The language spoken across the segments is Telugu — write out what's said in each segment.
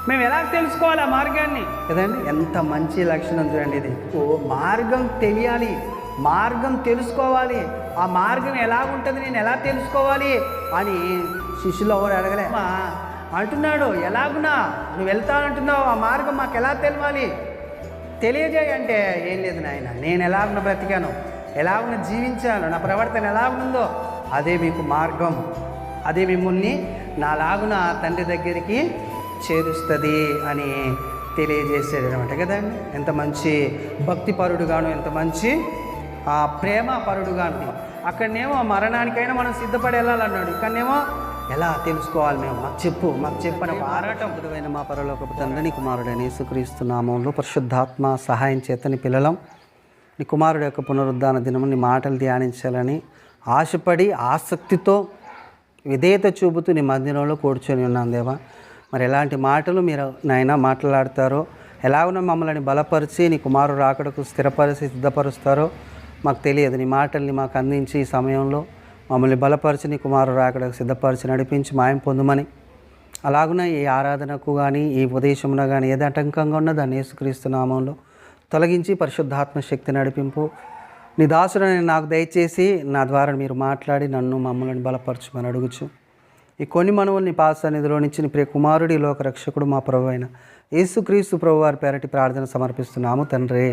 మేము ఎలా తెలుసుకోవాలి ఆ మార్గాన్ని కదండి? ఎంత మంచి లక్షణం చూడండి ఇది. మార్గం తెలియాలి, మార్గం తెలుసుకోవాలి. ఆ మార్గం ఎలా ఉంటుంది, నేను ఎలా తెలుసుకోవాలి అని శిష్యులు ఎవరు అడగలే. అంటున్నాడు, ఎలాగునా నువ్వు వెళ్తానంటున్నావు, ఆ మార్గం మాకు ఎలా తెలియాలి, తెలియజేయి అంటే, ఏం లేదు నాయన, నేను ఎలాగున బ్రతికాను, ఎలాగున జీవించాను, నా ప్రవర్తన ఎలాగుందో అదే మీకు మార్గం, అదే మిమ్మల్ని నాలాగున తండ్రి దగ్గరికి చేరుస్తుంది అని తెలియజేసాడు అనమాట కదండి. ఎంత మంచి భక్తిపరుడుగాను, ఎంత మంచి ప్రేమ పరుడుగాను. అక్కడనేమో మరణానికైనా మనం సిద్ధపడి వెళ్ళాలన్నాడు, ఇక్కడనేమో ఎలా తెలుసుకోవాలి మేము, మాకు చెప్పని ఆరాటం. గురువైన మా పరలోకపు తండ్రి, నీ కుమారుడైన యేసుక్రీస్తు నామంలో పరిశుద్ధాత్మ సహాయం చేతని పిల్లలం నీ కుమారుడు యొక్క పునరుద్ధాన దినము నీ మాటలు ధ్యానించాలని ఆశపడి ఆసక్తితో విధేయత చూపుతూ నీ మందిరంలో కూర్చొని ఉన్నాను దేవా. మరి ఎలాంటి మాటలు మీరు నాయన మాట్లాడతారో, ఎలాగో మమ్మల్ని బలపరిచి నీ కుమారుడు రాకడకు స్థిరపరిచి సిద్ధపరుస్తారో మాకు తెలియదు. నీ మాటల్ని మాకు అందించి ఈ సమయంలో మమ్మల్ని బలపరిచి నీ కుమారుడు రాకడకు సిద్ధపరిచి నడిపించి మాయం పొందుమని, అలాగున ఈ ఆరాధనకు కానీ ఈ ఉపదేశమున కానీ ఏది ఆటంకంగా ఉన్నదో దాన్ని యేసుక్రీస్తు నామంలో తొలగించి పరిశుద్ధాత్మ శక్తి నడిపింపు. నీ దాసుడని నాకు దయచేసి నా ద్వారా మీరు మాట్లాడి నన్ను మమ్మల్ని బలపరచమని అడుగుచు. ఈ కొన్ని మనవుల్ని పాస్ సన్నిధిలో నుంచి నీ ప్రియ కుమారుడి లోక రక్షకుడు మా ప్రభు అయిన యేసుక్రీస్తు ప్రభు వారి పేరటి ప్రార్థన సమర్పిస్తున్నాము తండ్రి,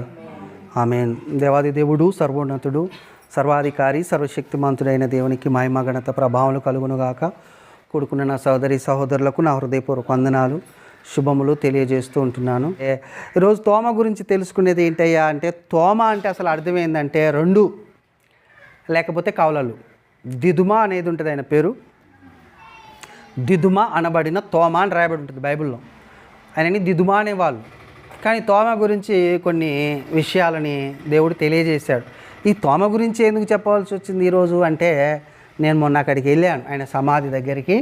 ఆమేన్. దేవాది దేవుడు, సర్వోన్నతుడు, సర్వాధికారి, సర్వశక్తిమంతుడైన దేవునికి మహిమ ఘనత ప్రభావాలు కలుగునుగాక. కూడుకున్న నా సోదరి సహోదరులకు నా హృదయపూర్వక వందనాలు, శుభములు తెలియజేస్తూ ఉంటున్నాను. ఈరోజు తోమ గురించి తెలుసుకునేది ఏంటయ్యా అంటే, తోమ అంటే అసలు అర్థమైందంటే రెండు లేకపోతే కవలలు. దిదుమ అనేది ఉంటుంది ఆయన పేరు, దిదుమ అనబడిన తోమ అని రాయబడి ఉంటుంది బైబిల్లో. ఆయనని దిదుమ అనేవాళ్ళు. కానీ తోమ గురించి కొన్ని విషయాలని దేవుడు తెలియజేశాడు. ఈ తోమ గురించి ఎందుకు చెప్పవలసి వచ్చింది ఈరోజు అంటే, నేను మొన్న అక్కడికి వెళ్ళాను ఆయన సమాధి దగ్గరికి.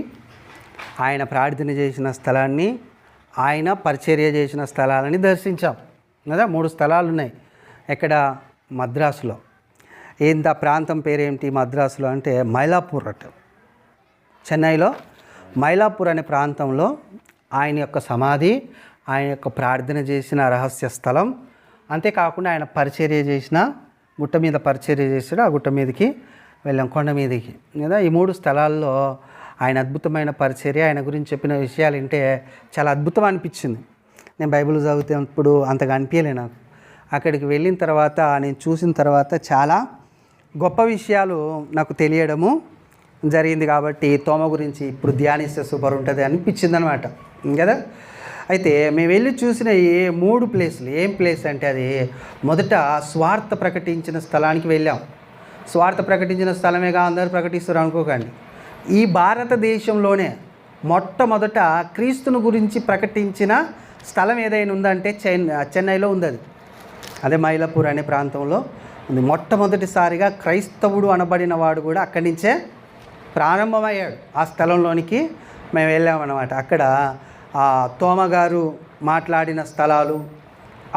ఆయన ప్రార్థన చేసిన స్థలాన్ని, ఆయన పరిచర్య చేసిన స్థలాలని దర్శించాం కదా. 3 స్థలాలు ఉన్నాయి. ఎక్కడ? మద్రాసులో. ఏంటి ఆ ప్రాంతం పేరేంటి మద్రాసులో అంటే? మైలాపూర్ అట. చెన్నైలో మైలాపూర్ అనే ప్రాంతంలో ఆయన యొక్క సమాధి, ఆయన యొక్క ప్రార్థన చేసిన రహస్య స్థలం. అంతేకాకుండా ఆయన పరిచర్య చేసిన గుట్ట మీద పరిచర్య చేసాడు. ఆ గుట్ట మీదకి వెళ్ళాం, కొండ మీదకి కదా. ఈ 3 స్థలాల్లో ఆయన అద్భుతమైన పరిచర్య, ఆయన గురించి చెప్పిన విషయాలు వింటే చాలా అద్భుతం అనిపించింది. నేను బైబిల్ చదువుతున్నప్పుడు అంతగా అనిపించలే నాకు. అక్కడికి వెళ్ళిన తర్వాత నేను చూసిన తర్వాత చాలా గొప్ప విషయాలు నాకు తెలియడము జరిగింది. కాబట్టి తోమ గురించి ఇప్పుడు ధ్యానిస్తే సూపర్ ఉంటుంది అనిపించింది అనమాట కదా. అయితే మేము వెళ్ళి చూసిన ఈ 3 ప్లేసులు ఏం ప్లేస్ అంటే, అది మొదట స్వార్థ ప్రకటించిన స్థలానికి వెళ్ళాం. స్వార్థ ప్రకటించిన స్థలమేగా అందరూ ప్రకటిస్తారు అనుకోకండి. ఈ భారతదేశంలోనే మొట్టమొదట క్రీస్తుని గురించి ప్రకటించిన స్థలం ఏదైనా ఉందంటే చెన్నైలో ఉంది. అదే మైలాపూర్ అనే ప్రాంతంలో ఉంది. మొట్టమొదటిసారిగా క్రైస్తవుడు అనబడిన వాడు కూడా అక్కడి నుంచే ప్రారంభమయ్యాడు. ఆ స్థలంలోనికి మేము వెళ్ళామన్నమాట. అక్కడ తోమగారు మాట్లాడిన స్థలాలు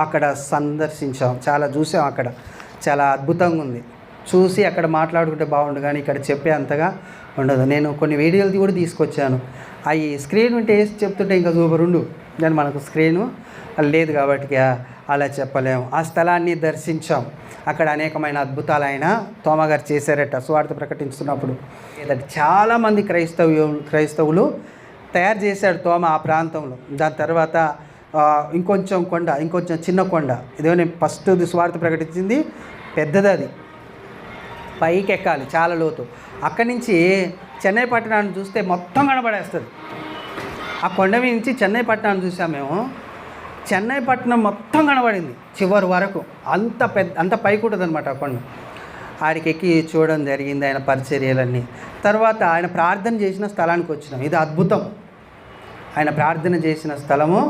అక్కడ సందర్శించాం, చాలా చూసాం. అక్కడ చాలా అద్భుతంగా ఉంది. చూసి అక్కడ మాట్లాడుకుంటే బాగుండు, కానీ ఇక్కడ చెప్పే అంతగా ఉండదు. నేను కొన్ని వీడియోలు కూడా తీసుకొచ్చాను. అవి స్క్రీన్ ఉంటే వేసి చెప్తుంటే ఇంకా సూపర్ ఉండు, కానీ మనకు స్క్రీను లేదు కాబట్టి అలా చెప్పలేము. ఆ స్థలాన్ని దర్శించాం. అక్కడ అనేకమైన అద్భుతాలు ఆయన తోమగారు చేశారట సువార్త ప్రకటిస్తున్నప్పుడు. ఏదంటే చాలామంది క్రైస్తవులు తయారు చేశాడు తోమ ఆ ప్రాంతంలో. దాని తర్వాత ఇంకొంచెం చిన్న కొండ, ఇదే నేను ఫస్ట్ సువార్త ప్రకటించింది పెద్దది, అది పైకి ఎక్కాలి చాలా లోతు. అక్కడి నుంచి చెన్నై పట్టణాన్ని చూస్తే మొత్తం కనబడేస్తుంది. ఆ కొండ మీద నుంచి చెన్నై పట్టణాన్ని చూసాం మేము. చెన్నై పట్టణం మొత్తం కనబడింది చివరి వరకు. అంత పైకి ఉంటుంది అనమాట ఆ కొండ. ఆడికి ఎక్కి చూడడం జరిగింది ఆయన పరిచర్యలన్నీ. తర్వాత ఆయన ప్రార్థన చేసిన స్థలానికి వచ్చినాం. ఇది అద్భుతం. ఆయన ప్రార్థన చేసిన స్థలము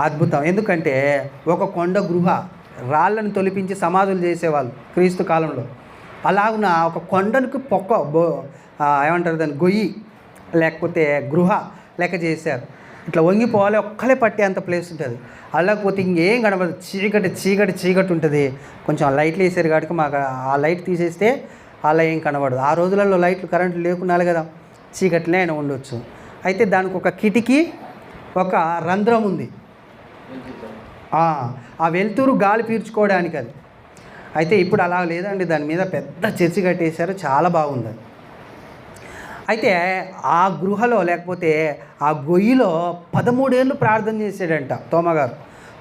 అద్భుతం. ఎందుకంటే ఒక కొండ గృహ, రాళ్ళను తొలిపించి సమాధులు చేసేవాళ్ళు క్రీస్తు కాలంలో. అలాగున ఒక కొండనికి ఏమంటారు దాన్ని, గొయ్యి లేకపోతే గృహ లెక్క చేశారు. ఇట్లా వంగిపోవాలి, ఒక్కలే పట్టే అంత ప్లేస్ ఉంటుంది. అలాగపోతే ఇంకేం కనబడదు, చీకటి ఉంటుంది. కొంచెం లైట్లు వేసారు కాబట్టి మాకు ఆ లైట్ తీసేస్తే అలా ఏం కనబడదు. ఆ రోజులలో లైట్లు కరెంట్లు లేకున్నాలి కదా, చీకట్లే ఆయన ఉండొచ్చు. అయితే దానికి ఒక కిటికీ ఒక రంధ్రం ఉంది. ఆ వెలుతురు గాలి పీల్చుకోవడానికి అది. అయితే ఇప్పుడు అలా లేదండి, దాని మీద పెద్ద చర్చి కట్టేశారు, చాలా బాగుంది అది. అయితే ఆ గృహలో లేకపోతే ఆ గొయ్యిలో 13 ఏళ్ళు ప్రార్థన చేశాడంట తోమగారు.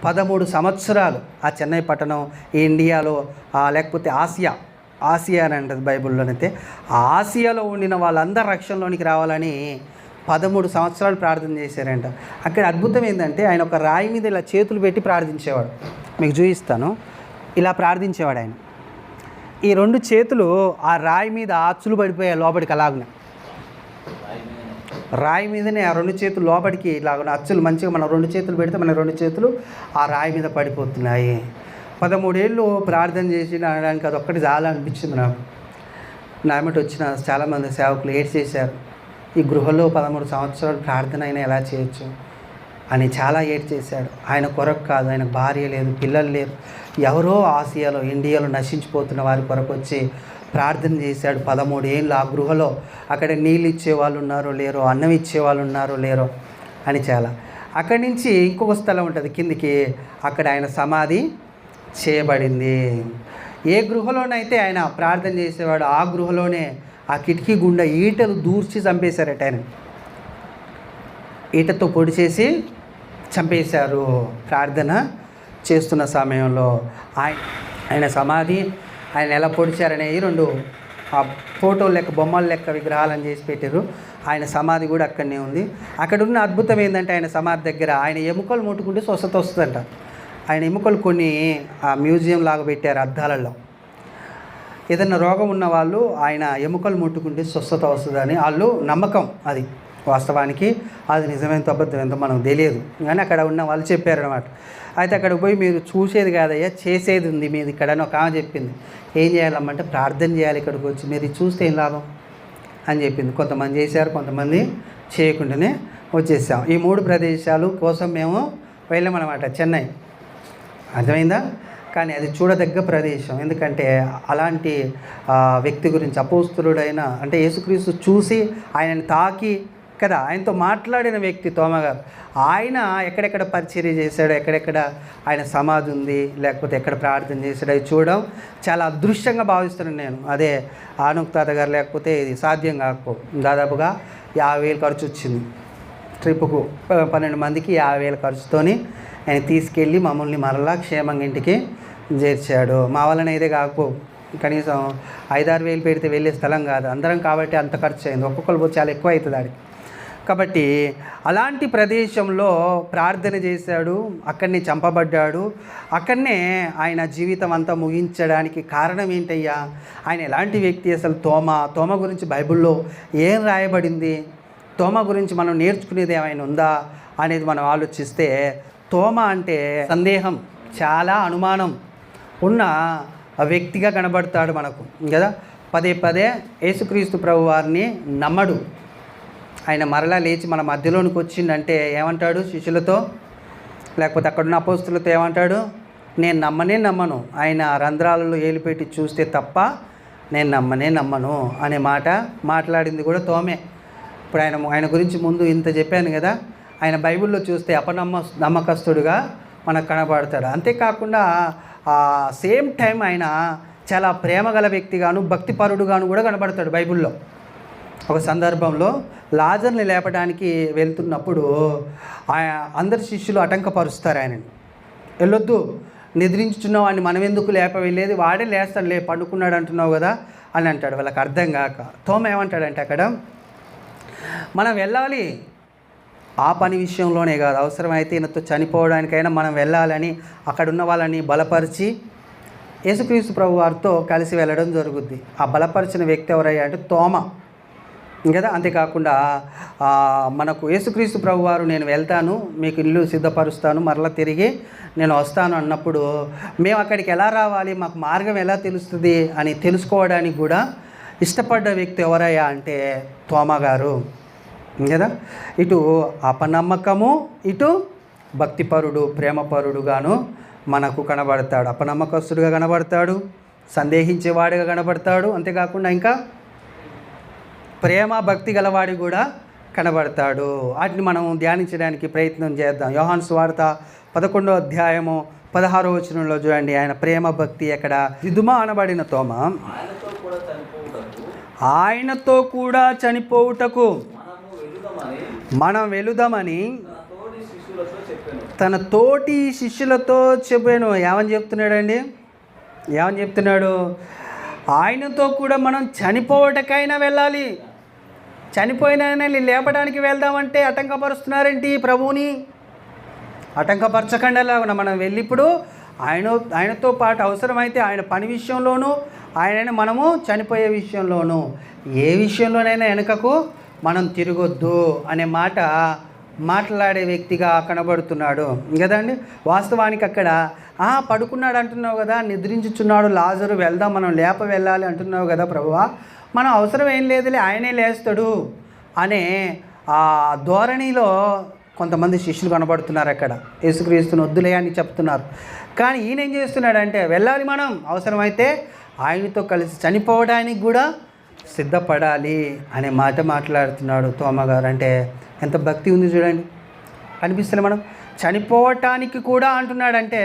13 సంవత్సరాలు ఆ చెన్నై పట్టణం, ఇండియాలో లేకపోతే ఆసియా అని అంటది బైబిల్లోనైతే. ఆసియాలో ఉండిన వాళ్ళందరూ రక్షణలోనికి రావాలని 13 సంవత్సరాలు ప్రార్థన చేశారంట. అక్కడ అద్భుతం ఏంటంటే ఆయన ఒక రాయి మీద ఇలా చేతులు పెట్టి ప్రార్థించేవాడు. మీకు చూపిస్తాను. ఇలా ప్రార్థించేవాడు ఆయన. ఈ 2 చేతులు ఆ రాయి మీద అచ్చులు పడిపోయాయి లోపలికి. అలాగనే రాయి మీదనే ఆ 2 చేతులు లోపలికి ఇలాగ అచ్చులు మంచిగా మనం 2 చేతులు పెడితే మన 2 చేతులు ఆ రాయి మీద పడిపోతున్నాయి. 13 ఏళ్ళు ప్రార్థన చేసి అనడానికి అదొక్కటి చాలా అనిపించింది నాకు. నా వెంట వచ్చిన చాలామంది సేవకులు ఏడ్చేశారు. ఈ గృహలో 13 సంవత్సరాలు ప్రార్థన అయినా ఎలా చేయొచ్చు అని చాలా ఏడ్చేశాడు. ఆయన కొరకు కాదు, ఆయనకు భార్య లేదు, పిల్లలు లేరు, ఎవరో ఆసియాలో ఇండియాలో నశించిపోతున్న వారి కొరకు వచ్చి ప్రార్థన చేశాడు 13 ఏళ్ళు ఆ గృహలో. అక్కడ నీళ్ళు ఇచ్చేవాళ్ళు ఉన్నారో లేరో, అన్నం ఇచ్చేవాళ్ళు ఉన్నారో లేరో అని చాలా. అక్కడి నుంచి ఇంకొక స్థలం ఉంటుంది కిందికి, అక్కడ ఆయన సమాధి చేయబడింది. ఏ గృహలోనైతే ఆయన ప్రార్థన చేసేవాడు ఆ గృహలోనే ఆ కిటికీ గుండా ఈటలు దూర్చి చంపేశారట. ఆయన ఈటతో పొడి చేసి చంపేశారు ప్రార్థన చేస్తున్న సమయంలో. ఆయన సమాధి ఆయన ఎలా పొడిచారనేవి 2 ఫోటోలు లెక్క బొమ్మలు లెక్క విగ్రహాలను చేసి పెట్టారు. ఆయన సమాధి కూడా అక్కడనే ఉంది. అక్కడ ఉన్న అద్భుతం ఏంటంటే ఆయన సమాధి దగ్గర ఆయన ఎముకలు ముట్టుకుంటే స్వస్థత వస్తుందంట. ఆయన ఎముకలు కొన్ని మ్యూజియం లాగా పెట్టారు అద్దాలలో. ఏదైనా రోగం ఉన్న వాళ్ళు ఆయన ఎముకలు ముట్టుకుంటే స్వస్థత వస్తుందని వాళ్ళు నమ్మకం. అది వాస్తవానికి అది నిజమేంతో అబద్ధం ఎంతో మనకు తెలియదు, కానీ అక్కడ ఉన్న వాళ్ళు చెప్పారనమాట. అయితే అక్కడికి పోయి మీరు చూసేది కాదయ్యా, చేసేది ఉంది మీది ఇక్కడ అని ఒక ఆమె చెప్పింది. ఏం చేయాలమ్మంటే ప్రార్థన చేయాలి ఇక్కడికి వచ్చి, మీరు చూస్తే ఏం లాభం అని చెప్పింది. కొంతమంది చేశారు, కొంతమంది చేయకుండానే వచ్చేసాం. ఈ 3 ప్రదేశాలు కోసం మేము వెళ్ళామన్నమాట చెన్నై. అర్థమైందా? కానీ అది చూడదగ్గ ప్రదేశం. ఎందుకంటే అలాంటి వ్యక్తి గురించి అపోస్తులుడైన అంటే యేసుక్రీస్తు చూసి ఆయనని తాకి కదా ఆయనతో మాట్లాడిన వ్యక్తి తోమగారు. ఆయన ఎక్కడెక్కడ పరిచర్య చేశాడో, ఎక్కడెక్కడ ఆయన సమాధి ఉంది, లేకపోతే ఎక్కడ ప్రార్థన చేశాడో అది చూడడం చాలా అదృష్టంగా భావిస్తున్నాను నేను. అదే ఆనుక్ తాత గారు లేకపోతే ఇది సాధ్యం కాకపో. దాదాపుగా 50,000 ఖర్చు వచ్చింది ట్రిప్పుకు. 12 మందికి 50,000 ఖర్చుతోని ఆయన తీసుకెళ్ళి మమ్మల్ని మరలా క్షేమంగా ఇంటికి చేర్చాడు. మా వలన అయితే కాకపో, కనీసం 5-6 వేలు పెడితే వెళ్ళే స్థలం కాదు, అందరం కాబట్టి అంత ఖర్చు అయింది. ఒక్కొక్కరు చాలా ఎక్కువ అవుతుంది ఆడికి. కాబట్టి అలాంటి ప్రదేశంలో ప్రార్థన చేశాడు, అక్కడనే చంపబడ్డాడు. అక్కడనే ఆయన జీవితం అంతా ముగించడానికి కారణం ఏంటయ్యా? ఆయన ఎలాంటి వ్యక్తి అసలు? తోమ గురించి బైబిల్లో ఏం రాయబడింది? తోమ గురించి మనం నేర్చుకునేది ఏమైనా ఉందా అనేది మనం ఆలోచిస్తే, తోమ అంటే సందేహం, చాలా అనుమానం ఉన్న వ్యక్తిగా కనబడతాడు మనకు కదా. పదే యేసుక్రీస్తు ప్రభు వారిని నమ్మడు. ఆయన మరలా లేచి మన మధ్యలోనికి వచ్చిందంటే ఏమంటాడు శిష్యులతో, లేకపోతే అక్కడున్న అపోస్తులతో ఏమంటాడు? నేను నమ్మను, ఆయన రంధ్రాలలో ఏలిపెట్టి చూస్తే తప్ప నేను నమ్మను అనే మాట మాట్లాడింది కూడా తోమే. ఇప్పుడు ఆయన గురించి ముందు ఇంత చెప్పాను కదా. ఆయన బైబిల్లో చూస్తే నమ్మకస్తుడుగా మనకు కనబడతాడు. అంతేకాకుండా సేమ్ టైం ఆయన చాలా ప్రేమగల వ్యక్తిగాను భక్తిపరుడుగాను కూడా కనబడతాడు బైబిల్లో. ఒక సందర్భంలో లాజర్ని లేపడానికి వెళ్తున్నప్పుడు అందరి శిష్యులు ఆటంకపరుస్తారు ఆయనని. వెళ్ళొద్దు, నిద్రించుచున్న వాడిని మనం ఎందుకు లేప వెళ్ళేది, వాడే లేస్తాడు, పండుకున్నాడు అంటున్నావు కదా అని అంటాడు. వాళ్ళకి అర్థం కాక తోమ ఏమంటాడంటే, అక్కడ మనం వెళ్ళాలి, ఆ పని విషయంలోనే కాదు, అవసరమైతే ఈయనతో చనిపోవడానికైనా మనం వెళ్ళాలని అక్కడ ఉన్న వాళ్ళని బలపరిచి యేసుక్రీస్తు ప్రభు వారితో కలిసి వెళ్ళడం జరుగుద్ది. ఆ బలపరిచిన వ్యక్తి ఎవరయ్యా అంటే తోమ కదా. అంతేకాకుండా మనకు యేసుక్రీస్తు ప్రభు వారు నేను వెళ్తాను, మీకు ఇల్లు సిద్ధపరుస్తాను, మరలా తిరిగి నేను వస్తాను అన్నప్పుడు మేము అక్కడికి ఎలా రావాలి, మాకు మార్గం ఎలా తెలుస్తుంది అని తెలుసుకోవడానికి కూడా ఇష్టపడ్డ వ్యక్తి ఎవరయ్యా అంటే తోమ గారు కదా. ఇటు అపనమ్మకము, ఇటు భక్తిపరుడు ప్రేమపరుడుగాను మనకు కనబడతాడు. అపనమ్మకస్తుడుగా కనబడతాడు, సందేహించేవాడిగా కనబడతాడు. అంతేకాకుండా ఇంకా ప్రేమ భక్తి గలవాడి కూడా కనబడతాడు. వాటిని మనం ధ్యానించడానికి ప్రయత్నం చేద్దాం. యోహాను సువార్త 11వ అధ్యాయము 16వ వచనంలో చూడండి, ఆయన ప్రేమ భక్తి ఎక్కడ. దిదుమ అనబడిన తోమ ఆయనతో కూడా చనిపోవుటకు మనం వెలుదామని తన తోటి శిష్యులతో చెప్పాను. ఏమని చెప్తున్నాడండి? ఏమని చెప్తున్నాడు? ఆయనతో కూడా మనం చనిపోవటకైనా వెళ్ళాలి. చనిపోయినా లేపడానికి వెళ్దామంటే ఆటంకపరుస్తున్నారేంటి ప్రభువుని? ఆటంకపరచకుండా మనం వెళ్ళి ఇప్పుడు ఆయనతో పాటు అవసరమైతే ఆయన పని విషయంలోనూ, ఆయనని మనము చనిపోయే విషయంలోనూ, ఏ విషయంలోనైనా వెనుకకు మనం తిరగొద్దు అనే మాట మాట్లాడే వ్యక్తిగా కనబడుతున్నాడు కదండి. వాస్తవానికి అక్కడ పడుకున్నాడు అంటున్నావు కదా, నిద్రించుచున్నాడు లాజరు, వెళ్దాం మనం లేప వెళ్ళాలి అంటున్నావు కదా ప్రభువా, మనం అవసరం ఏం లేదులే ఆయనే లేస్తాడు అనే ఆ ధోరణిలో కొంతమంది శిష్యులు కనబడుతున్నారు. అక్కడ యేసుక్రీస్తుని వద్దులే అని చెప్తున్నారు. కానీ ఈయన ఏం చేస్తున్నాడంటే వెళ్ళాలి, మనం అవసరమైతే ఆయనతో కలిసి చనిపోవడానికి కూడా సిద్ధపడాలి అనే మాట మాట్లాడుతున్నాడు తోమ గారు. అంటే ఎంత భక్తి ఉంది చూడండి, కనిపిస్తుంది. మనం చనిపోవటానికి కూడా అంటున్నాడంటే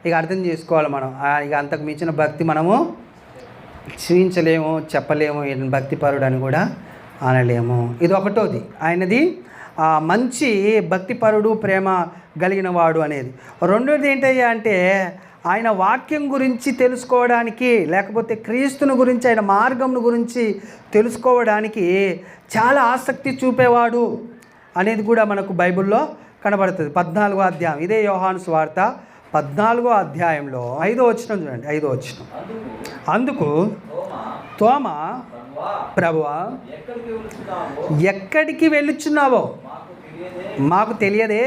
ఇక అర్థం చేసుకోవాలి మనం. ఇక అంతకు మించిన భక్తి మనము చూపించలేము, చెప్పలేము. భక్తిపరుడు అని కూడా అనలేము. ఇది ఒకటోది, ఆయనది మంచి భక్తిపరుడు, ప్రేమ కలిగిన వాడు అనేది. రెండోది ఏంటయ్యా అంటే ఆయన వాక్యం గురించి తెలుసుకోవడానికి, లేకపోతే క్రీస్తుని గురించి, ఆయన మార్గంను గురించి తెలుసుకోవడానికి చాలా ఆసక్తి చూపేవాడు అనేది కూడా మనకు బైబిల్లో కనబడుతుంది. 14వ అధ్యాయం, ఇదే యోహాను సువార్త 14వ అధ్యాయంలో 5వ వచనం చూడండి. 5వ వచనం, అందుకు తోమ ప్రభువా ఎక్కడికి వెళ్ళుచున్నావో మాకు తెలియదే,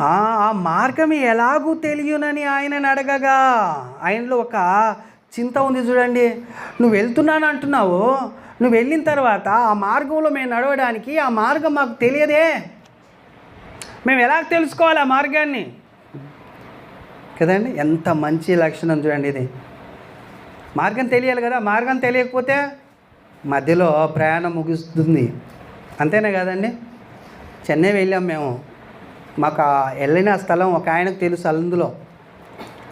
ఆ మార్గం ఎలాగూ తెలియనని ఆయనని అడగగా, ఆయనలో ఒక చింత ఉంది చూడండి. నువ్వు వెళ్తున్నాను అంటున్నావు, నువ్వు వెళ్ళిన తర్వాత ఆ మార్గంలో మేము నడవడానికి ఆ మార్గం మాకు తెలియదే, మేము ఎలా తెలుసుకోవాలి ఆ మార్గాన్ని కదండి. ఎంత మంచి లక్షణం చూడండి ఇది. మార్గం తెలియాలి కదా, మార్గం తెలియకపోతే మధ్యలో ప్రయాణం ముగుస్తుంది, అంతేనే కదండి. చెన్నై వెళ్ళాం మేము, మాకు వెళ్ళిన స్థలం ఒక ఆయనకు తెలుసు, అందులో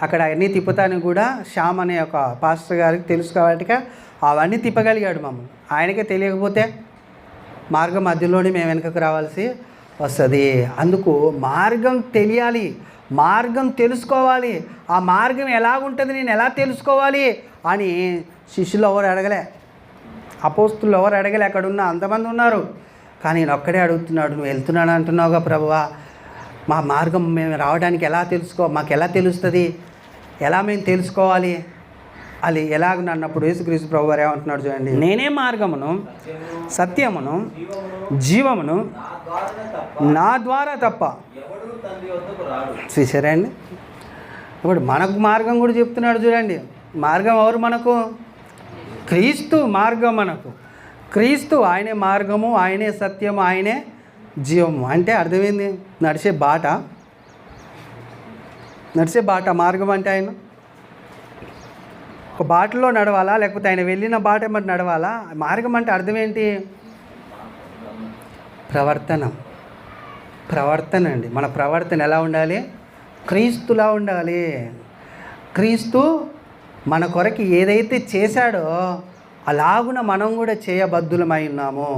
అక్కడ అన్నీ తిప్పుతానికి కూడా శ్యామ్ అనే ఒక పాస్టర్ గారికి తెలుసు కాబట్టి అవన్నీ తిప్పగలిగాడు మమ్మల్ని. ఆయనకే తెలియకపోతే మార్గం మధ్యలోనే మేము వెనకకు రావాల్సి వస్తుంది. అందుకు మార్గం తెలియాలి, మార్గం తెలుసుకోవాలి. ఆ మార్గం ఎలాగుంటుంది, నేను ఎలా తెలుసుకోవాలి అని శిష్యులు ఎవరు అడగలే, అపోస్తులు ఎవరు అడగలే. అక్కడ ఉన్న అంతమంది ఉన్నారు, కానీ నేను ఒక్కడే అడుగుతున్నాడు. నువ్వు వెళ్తున్నాను అంటున్నావుగా ప్రభువా, మా మార్గం మేము రావడానికి ఎలా మాకు ఎలా తెలుస్తుంది, ఎలా మేము తెలుసుకోవాలి అది ఎలాగ అన్నప్పుడు యేసుక్రీస్తు ప్రభు వారు ఏమంటున్నాడు చూడండి, నేనే మార్గమును సత్యమును జీవమును, నా ద్వారా తప్ప. చూసారా అండి, ఇప్పుడు మనకు మార్గం కూడా చెప్తున్నాడు చూడండి. మార్గం ఎవరు మనకు? క్రీస్తు మార్గం మనకు. క్రీస్తు ఆయనే మార్గము, ఆయనే సత్యము, ఆయనే జీవము. అంటే అర్థమైంది, నడిచే బాట మార్గం అంటే ఆయన ఒక బాటలో నడవాలా, లేకపోతే ఆయన వెళ్ళిన బాట మరి నడవాలా? మార్గం అంటే అర్థం ఏంటి? ప్రవర్తన అండి. మన ప్రవర్తన ఎలా ఉండాలి? క్రీస్తులా ఉండాలి. క్రీస్తు మన కొరకు ఏదైతే చేశాడో అలాగున మనం కూడా చేయబద్ధులమై ఉన్నాము.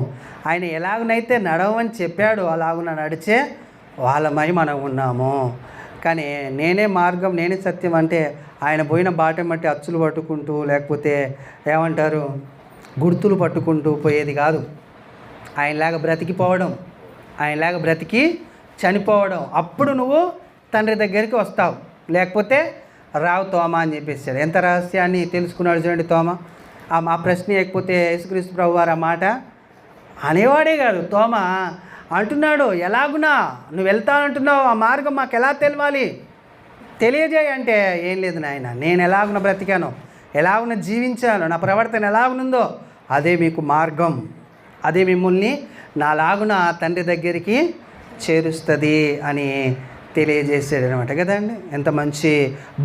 ఆయన ఎలాగునైతే నడవని చెప్పాడో అలాగున నడిచే వాళ్ళమై మనం ఉన్నాము. కానీ నేనే మార్గం, నేనే సత్యం అంటే ఆయన పోయిన బాట మట్టి అచ్చులు పట్టుకుంటూ, లేకపోతే ఏమంటారు గుర్తులు పట్టుకుంటూ పోయేది కాదు. ఆయనలాగా బ్రతికిపోవడం, ఆయనలాగా బ్రతికి చనిపోవడం, అప్పుడు నువ్వు తండ్రి దగ్గరికి వస్తావు, లేకపోతే రావు తోమ అని చెప్పేసాడు. ఎంత రహస్యాన్ని తెలుసుకున్నాడు చూడండి తోమ. మా ప్రశ్న లేకపోతే యేసుక్రీస్తు ప్రభు వారు ఆ మాట అనేవాడే కాదు. తోమ అంటున్నాడు, ఎలాగునా నువ్వు వెళ్తానంటున్నావు, ఆ మార్గం మాకు ఎలా తెలవాలి, తెలియజేయి అంటే, ఏం లేదు నాయన, నేను ఎలాగున బ్రతికాను, ఎలాగున జీవించాను, నా ప్రవర్తన ఎలాగునుందో అదే మీకు మార్గం, అదే మిమ్మల్ని నాలాగున తండ్రి దగ్గరికి చేరుస్తుంది అని తెలియజేసాడు అనమాట కదండి. ఎంత మంచి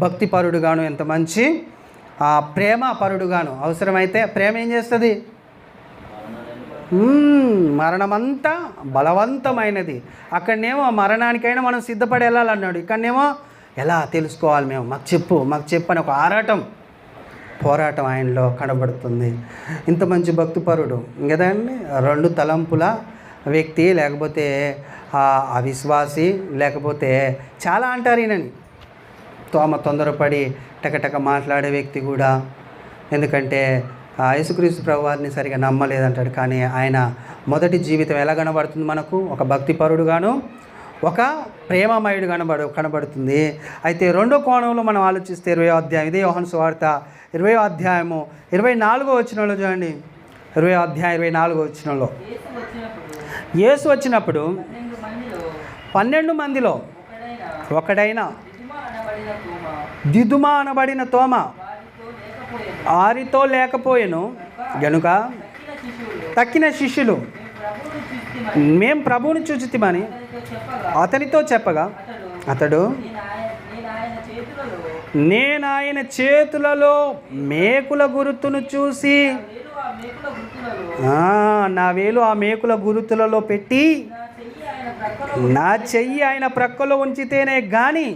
భక్తిపరుడుగాను, ఎంత మంచి ప్రేమ పరుడుగాను. అవసరమైతే ప్రేమ ఏం చేస్తుంది? మరణమంతా బలవంతమైనది. అక్కడనేమో మరణానికైనా మనం సిద్ధపడి వెళ్ళాలన్నాడు. ఇక్కడనేమో ఎలా తెలుసుకోవాలి మేము, మాకు చెప్పు అని ఒక పోరాటం ఆయనలో కనబడుతుంది. ఇంత మంచి భక్తిపరుడు కదండి. 2 తలంపుల వ్యక్తి, లేకపోతే అవిశ్వాసి, లేకపోతే చాలా అంటారు ఈయనని. తోమ తొందరపడి టకటక మాట్లాడే వ్యక్తి కూడా. ఎందుకంటే యేసుక్రీస్తు ప్రభువారిని సరిగా నమ్మలేదంటాడు. కానీ ఆయన మొదటి జీవితం ఎలా కనబడుతుంది మనకు? ఒక భక్తిపరుడుగాను, ఒక ప్రేమమయుడు కనబడుతుంది. అయితే రెండో కోణంలో మనం ఆలోచిస్తే 20వ అధ్యాయం, ఇదే యోహాను సువార్త 20వ అధ్యాయము 24వ వచనంలో చూడండి. 20వ అధ్యాయం 24వ వచనంలో, యేసు వచ్చినప్పుడు 12 మందిలో ఒకడైన దిదుమా అనబడిన తోమ వారితో లేకపోయెను గనుక తక్కిన శిష్యులు మేము ప్రభువుని చూచితిమని అతనితో చెప్పగా, అతడు నేను ఆయన చేతులలో మేకుల గుర్తును చూసి నా వేలు ఆ మేకుల గుర్తులలో పెట్టి నా చెయ్యి ఆయన ప్రక్కలో ఉంచితేనే కానీ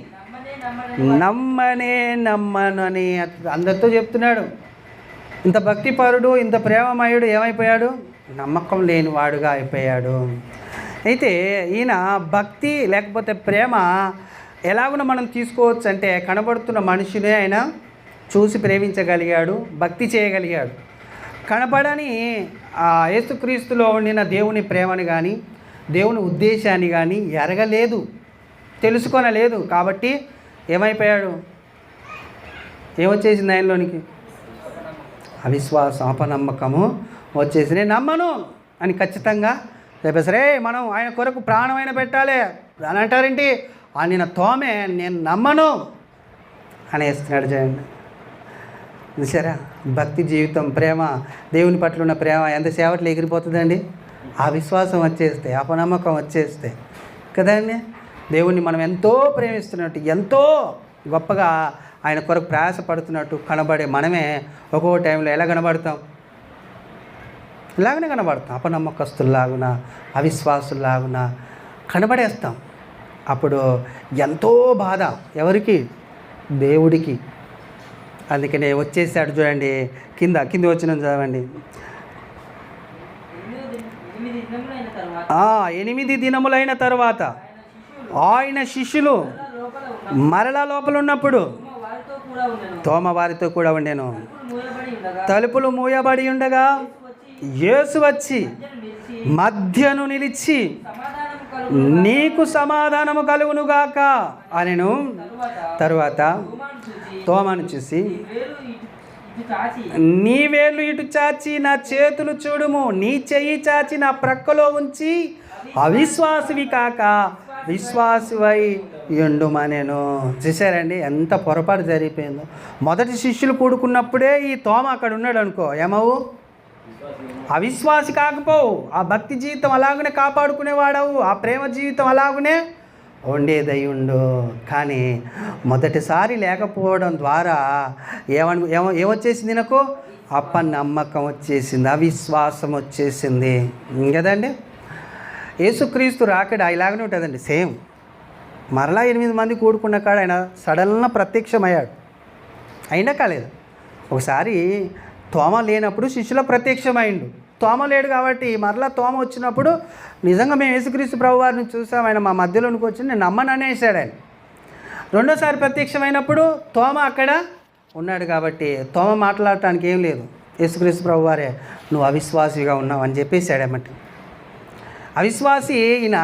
నమ్మను అని అందరితో చెప్తున్నాడు. ఇంత భక్తిపరుడు, ఇంత ప్రేమమయుడు ఏమైపోయాడు? నమ్మకం లేనివాడుగా అయిపోయాడు. అయితే ఈయన భక్తి లేకపోతే ప్రేమ ఎలాగున మనం తీసుకోవచ్చు అంటే, కనబడుతున్న మనిషినే ఆయన చూసి ప్రేమించగలిగాడు, భక్తి చేయగలిగాడు. కనబడని యేసుక్రీస్తులో ఉండిన దేవుని ప్రేమని కానీ దేవుని ఉద్దేశాన్ని కానీ ఎరగలేదు, తెలుసుకొనలేదు. కాబట్టి ఏమైపోయాడు? ఏమొచ్చేసింది ఆయనలోనికి? అవిశ్వాసం, అపనమ్మకము వచ్చేసి నేను నమ్మను అని ఖచ్చితంగా చెప్పేసరే, మనం ఆయన కొరకు ప్రాణమైన పెట్టాలి అని అంటారేంటి? ఆయన తోమే నేను నమ్మను అనేస్తున్నాడు. చూడండి, చూసారా? భక్తి జీవితం, ప్రేమ, దేవుని పట్ల ఉన్న ప్రేమ ఎంత సేవట్లు ఎగిరిపోతుందండి. ఆ విశ్వాసం వచ్చేస్తే, అపనమ్మకం వచ్చేస్తే కదండి. దేవుణ్ణి మనం ఎంతో ప్రేమిస్తున్నట్టు, ఎంతో గొప్పగా ఆయన కొరకు ప్రయాసపడుతున్నట్టు కనబడే మనమే ఒక్కో టైంలో ఎలా కనబడతాం? ఇలాగనే కనబడతాం. అపనమ్మకస్తుల్లాగున, అవిశ్వాసుల్లాగున కనబడేస్తాం. అప్పుడు ఎంతో బాధ ఎవరికి? దేవుడికి. అందుకనే వచ్చేసాడు. చూడండి, కింది వచ్చిన చదవండి. 8 దినములైన తర్వాత ఆయన శిష్యులు మరలా లోపల ఉన్నప్పుడు తోమ వారితో కూడా ఉండెను. తలుపులు మూయబడి ఉండగా యేసు వచ్చి మధ్యను నిలిచి నీకు సమాధానము కలుగునుగాక అనెను. తరువాత తోమను చూసి నీ వేళ్ళు ఇటు చాచి నా చేతులు చూడుము, నీ చెయ్యి చాచి నా ప్రక్కలో ఉంచి అవిశ్వాసివి కాక విశ్వాసివై ఉండుమనెను. చూసారండి ఎంత పొరపాటు జరిగిపోయిందో. మొదటి శిష్యులు కూడుకున్నప్పుడే ఈ తోమ అక్కడ ఉన్నాడు అనుకో, ఏమవు? అవిశ్వాసి కాకపోవు. ఆ భక్తి జీవితం అలాగనే కాపాడుకునేవాడవు, ఆ ప్రేమ జీవితం అలాగనే ఉండేదయ్యుండు. కానీ మొదటిసారి లేకపోవడం ద్వారా ఏమొచ్చేసింది? నాకు అపనమ్మకం వచ్చేసింది, అవిశ్వాసం వచ్చేసింది కదండి. యేసుక్రీస్తు రాకడ ఇలాగనే ఉంటుందండి, సేమ్. మరలా 8 మంది కూడుకున్న కాడ ఆయన సడన్గా ప్రత్యక్షమయ్యాడు. అయినా కాలేదు. ఒకసారి తోమ లేనప్పుడు శిష్యుల ప్రత్యక్షమైండు. తోమ లేడు కాబట్టి మరలా తోమ వచ్చినప్పుడు నిజంగా మేము యేసుక్రీస్తు ప్రభు వారిని చూసాం, ఆయన మా మధ్యలోనికి వచ్చి నేను నమ్మను అనేసాడు ఆయన. రెండోసారి ప్రత్యక్షమైనప్పుడు తోమ అక్కడ ఉన్నాడు కాబట్టి తోమ మాట్లాడటానికి ఏం లేదు. యేసుక్రీస్తు ప్రభు వారే నువ్వు అవిశ్వాసిగా ఉన్నావు అని చెప్పేశాడేమంటే. అవిశ్వాసి ఈయన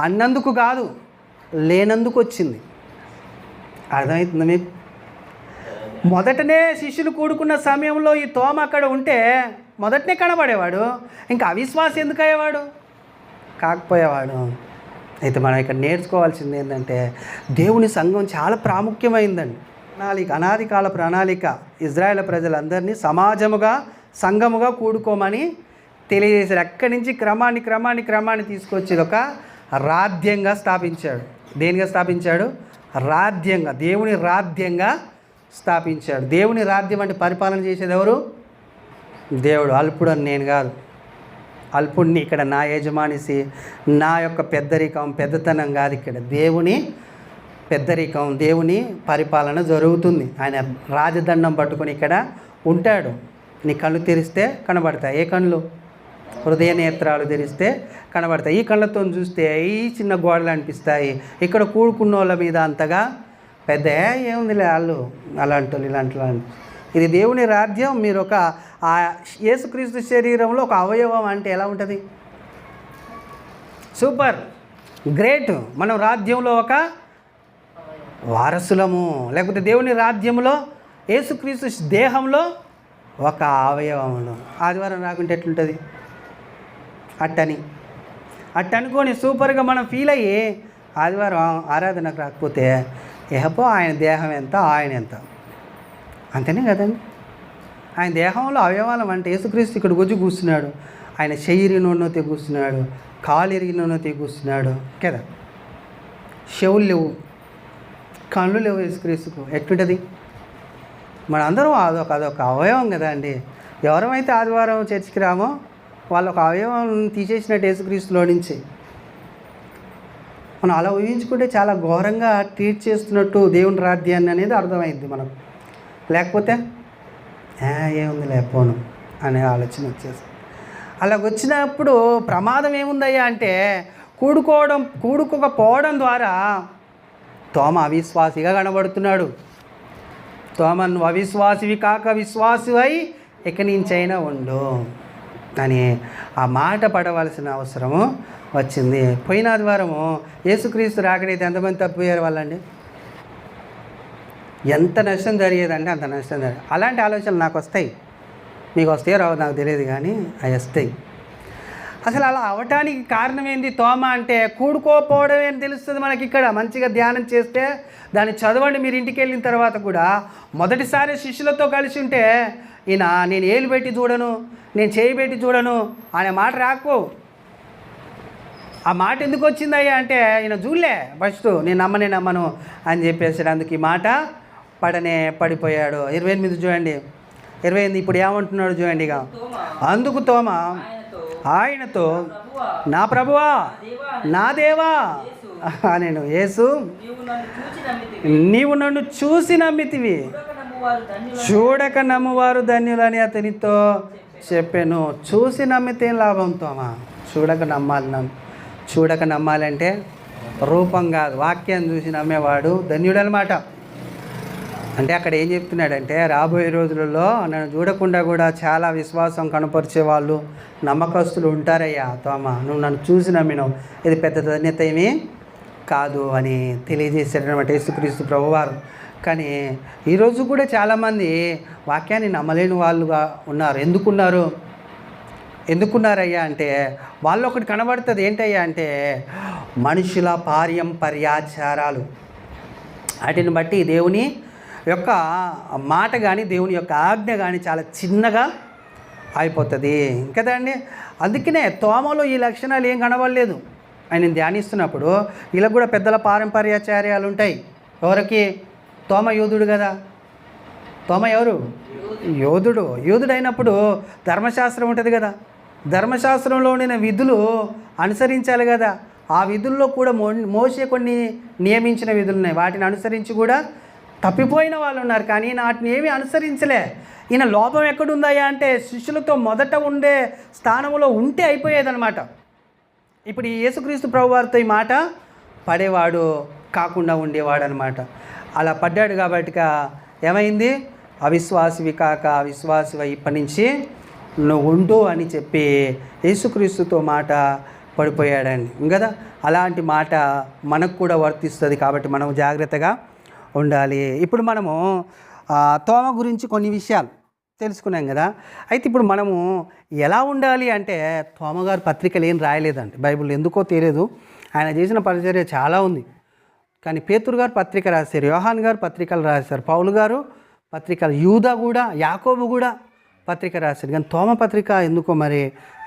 అన్నందుకు కాదు, లేనందుకు వచ్చింది. అర్థమవుతుందా మీకు? మొదటనే శిష్యులు కూడుకున్న సమయంలో ఈ తోమ అక్కడ ఉంటే మొదటనే కనబడేవాడు, ఇంకా అవిశ్వాసి ఎందుకు అయ్యేవాడు? కాకపోయేవాడు. అయితే మనం ఇక్కడ నేర్చుకోవాల్సింది ఏంటంటే, దేవుని సంఘం చాలా ప్రాముఖ్యమైందండి. అనాది కాల ప్రణాళిక ఇజ్రాయేల్ ప్రజలందరినీ సమాజముగా, సంఘముగా కూడుకోమని తెలియజేశాడు. అక్కడి నుంచి క్రమాన్ని తీసుకొచ్చి ఒక రాజ్యంగా స్థాపించాడు. దేనిగా స్థాపించాడు? రాజ్యంగా, దేవుని రాజ్యంగా స్థాపించాడు. దేవుని రాజ్యం అంటే పరిపాలన చేసేది ఎవరు? దేవుడు. అల్పుడు అని నేను కాదు. అల్పుణ్ణి, ఇక్కడ నా యజమానిసి, నా యొక్క పెద్దతనం కాదు, ఇక్కడ దేవుని పెద్దరికం, దేవుని పరిపాలన జరుగుతుంది. ఆయన రాజదండం పట్టుకొని ఇక్కడ ఉంటాడు. నీ కళ్ళు తెరిస్తే కనబడతాయి. ఏ కళ్ళు? హృదయ నేత్రాలు తెరిస్తే కనబడతాయి. ఈ కళ్ళతో చూస్తే ఈ చిన్న గోడలు అనిపిస్తాయి. ఇక్కడ కూడుకున్న వాళ్ళ మీద అంతగా పెద్ద ఏముందిలే వాళ్ళు అలాంటి ఇలాంటి. ఇది దేవుని రాజ్యం. మీరు ఒక ఆ యేసుక్రీస్తు శరీరంలో ఒక అవయవం అంటే ఎలా ఉంటుంది? Super great. మనం రాజ్యంలో ఒక వారసులము, లేకపోతే దేవుని రాజ్యంలో యేసుక్రీస్తు దేహంలో ఒక అవయవములు. ఆదివారం రాకుంటే ఎట్లుంటుంది? అట్టనుకొని సూపర్గా మనం ఫీల్ అయ్యి ఆదివారం ఆరాధనకు రాకపోతే ఏహపో ఆయన దేహం ఎంత, ఆయన ఎంత, అంతేనే కదండి. ఆయన దేహంలో అవయవాలం అంటే యేసుక్రీస్తు ఇక్కడ వచ్చి కూర్చున్నాడు. ఆయన చెయ్యిరినోన్నో కూర్చున్నాడు, కాలు ఎరిగినోన్నో కూర్చున్నాడు కదా. చెవులు లేవు, కళ్ళు లేవు యేసుక్రీస్తుకు. ఎట్లుంటుంది? మనందరం అదొక అవయవం కదా అండి. ఎవరమైతే ఆదివారం చర్చికి రామో వాళ్ళ ఒక అవయవం తీసేసినట్టు యేసుక్రీస్తులో నుంచి. మనం అలా ఊహించుకుంటే చాలా ఘోరంగా ట్రీట్ చేస్తున్నట్టు దేవుని రాజ్యాన్ని అనేది అర్థమైంది మనకు. లేకపోతే ఏముంది లేకపోను అనే ఆలోచన వచ్చేసి అలా వచ్చినప్పుడు ప్రమాదం ఏముందయ్యా అంటే కూడుకోకపోవడం ద్వారా తోమ అవిశ్వాసిగా కనబడుతున్నాడు. తోమ నువ్వు అవిశ్వాసివి కాక విశ్వాసివై ఇక నుంచైనా ఉండు అని ఆ మాట పడవలసిన అవసరము వచ్చింది. పోయిన ఆదివారము యేసుక్రీస్తు రాకడైతే ఎంతమంది తప్పిపోయారు వాళ్ళండి? ఎంత నష్టం జరిగేదంటే అంత నష్టం జరిగేది. అలాంటి ఆలోచనలు నాకు వస్తాయి, మీకు వస్తాయో రావు నాకు తెలియదు, కానీ అవి వస్తాయి. అసలు అలా అవటానికి కారణం ఏంది? తోమ అంటే కూడుకోపోవడమే అని తెలుస్తుంది మనకి. ఇక్కడ మంచిగా ధ్యానం చేస్తే దాన్ని చదవండి మీరు ఇంటికి వెళ్ళిన తర్వాత కూడా. మొదటిసారి శిష్యులతో కలిసి ఉంటే ఈయన నేను ఏలు పెట్టి చూడను, నేను చేయి పెట్టి చూడను అనే మాట రాకు. ఆ మాట ఎందుకు వచ్చిందయ్యా అంటే ఈయన చూడలే ఫస్ట్, నేను నమ్మను అని చెప్పేసాడు. అందుకు ఈ మాట పడిపోయాడు. 28 చూడండి, 28. ఇప్పుడు ఏమంటున్నాడు చూడండి. ఇక అందుకు తోమ ఆయనతో నా ప్రభువా నా దేవా నేను, యేసు నీవు నన్ను చూసి నమ్మితివి, చూడక నమ్మువారు ధన్యులని అతనితో చెప్పాను. చూసి నమ్మితే ఏం లాభం తోమ? చూడక నమ్మాలంటే రూపం కాదు, వాక్యాన్ని చూసి నమ్మేవాడు ధన్యుడనమాట. అంటే అక్కడ ఏం చెప్తున్నాడంటే రాబోయే రోజులలో నన్ను చూడకుండా కూడా చాలా విశ్వాసం కనపరిచే వాళ్ళు, నమ్మకస్తులు ఉంటారయ్యా. తోమ నువ్వు నన్ను చూసి నమ్మినావు, ఇది పెద్ద ధన్యత ఏమీ కాదు అని తెలియజేశాడనమాట యేసుక్రీస్తు ప్రభువారు. కానీ ఈరోజు కూడా చాలామంది వాక్యాన్ని నమ్మలేని వాళ్ళుగా ఉన్నారు. ఎందుకున్నారయ్యా అంటే వాళ్ళు ఒకటి కనబడుతుంది. ఏంటయ్యా అంటే మనుషుల పారంపర్యాచారాలు. వాటిని బట్టి దేవుని యొక్క మాట కానీ దేవుని యొక్క ఆజ్ఞ కానీ చాలా చిన్నగా అయిపోతుంది కదండి. అందుకనే తోమలో ఈ లక్షణాలు ఏం కనబడలేదు. ఆయన ధ్యానిస్తున్నప్పుడు ఇలా కూడా పెద్దల పారంపర్యాచార్యాలు ఉంటాయి. ఎవరికి? తోమ యోధుడు కదా. తోమ ఎవరు? యోధుడు అయినప్పుడు ధర్మశాస్త్రం ఉంటుంది కదా. ధర్మశాస్త్రంలో ఉండిన విధులు అనుసరించాలి కదా. ఆ విధుల్లో కూడా మోసే కొన్ని నియమించిన విధులు ఉన్నాయి. వాటిని అనుసరించి కూడా తప్పిపోయిన వాళ్ళు ఉన్నారు. కానీ వాటిని ఏమీ అనుసరించలే. ఈయన లోపం ఎక్కడుందయ్యా అంటే శిష్యులతో మొదట ఉండే స్థానంలో ఉంటే అయిపోయేదన్నమాట. ఇప్పుడు ఈ యేసుక్రీస్తు ప్రభువారితో ఈ మాట పడేవాడు కాకుండా ఉండేవాడు అనమాట. అలా పడ్డాడు కాబట్టి ఏమైంది? అవిశ్వాసివి కాక అవిశ్వాసివి ఇప్పటి నుంచి నువ్వు ఉండు అని చెప్పి యేసుక్రీస్తుతో మాట పడిపోయాడండి కదా. అలాంటి మాట మనకు కూడా వర్తిస్తుంది కాబట్టి మనం జాగ్రత్తగా ఉండాలి. ఇప్పుడు మనము తోమ గురించి కొన్ని విషయాలు తెలుసుకున్నాం కదా. అయితే ఇప్పుడు మనము ఎలా ఉండాలి అంటే తోమగారు పత్రికలు ఏం రాయలేదండి బైబిల్లో, ఎందుకో తెలియదు. ఆయన చేసిన పరిచర్య చాలా ఉంది. కానీ పేతురు గారు పత్రిక రాశారు, యోహాన్ గారు పత్రికలు రాశారు, పౌలు గారు పత్రికలు, యూదా కూడా, యాకోబు కూడా పత్రిక రాశారు. కానీ తోమ పత్రిక ఎందుకో మరి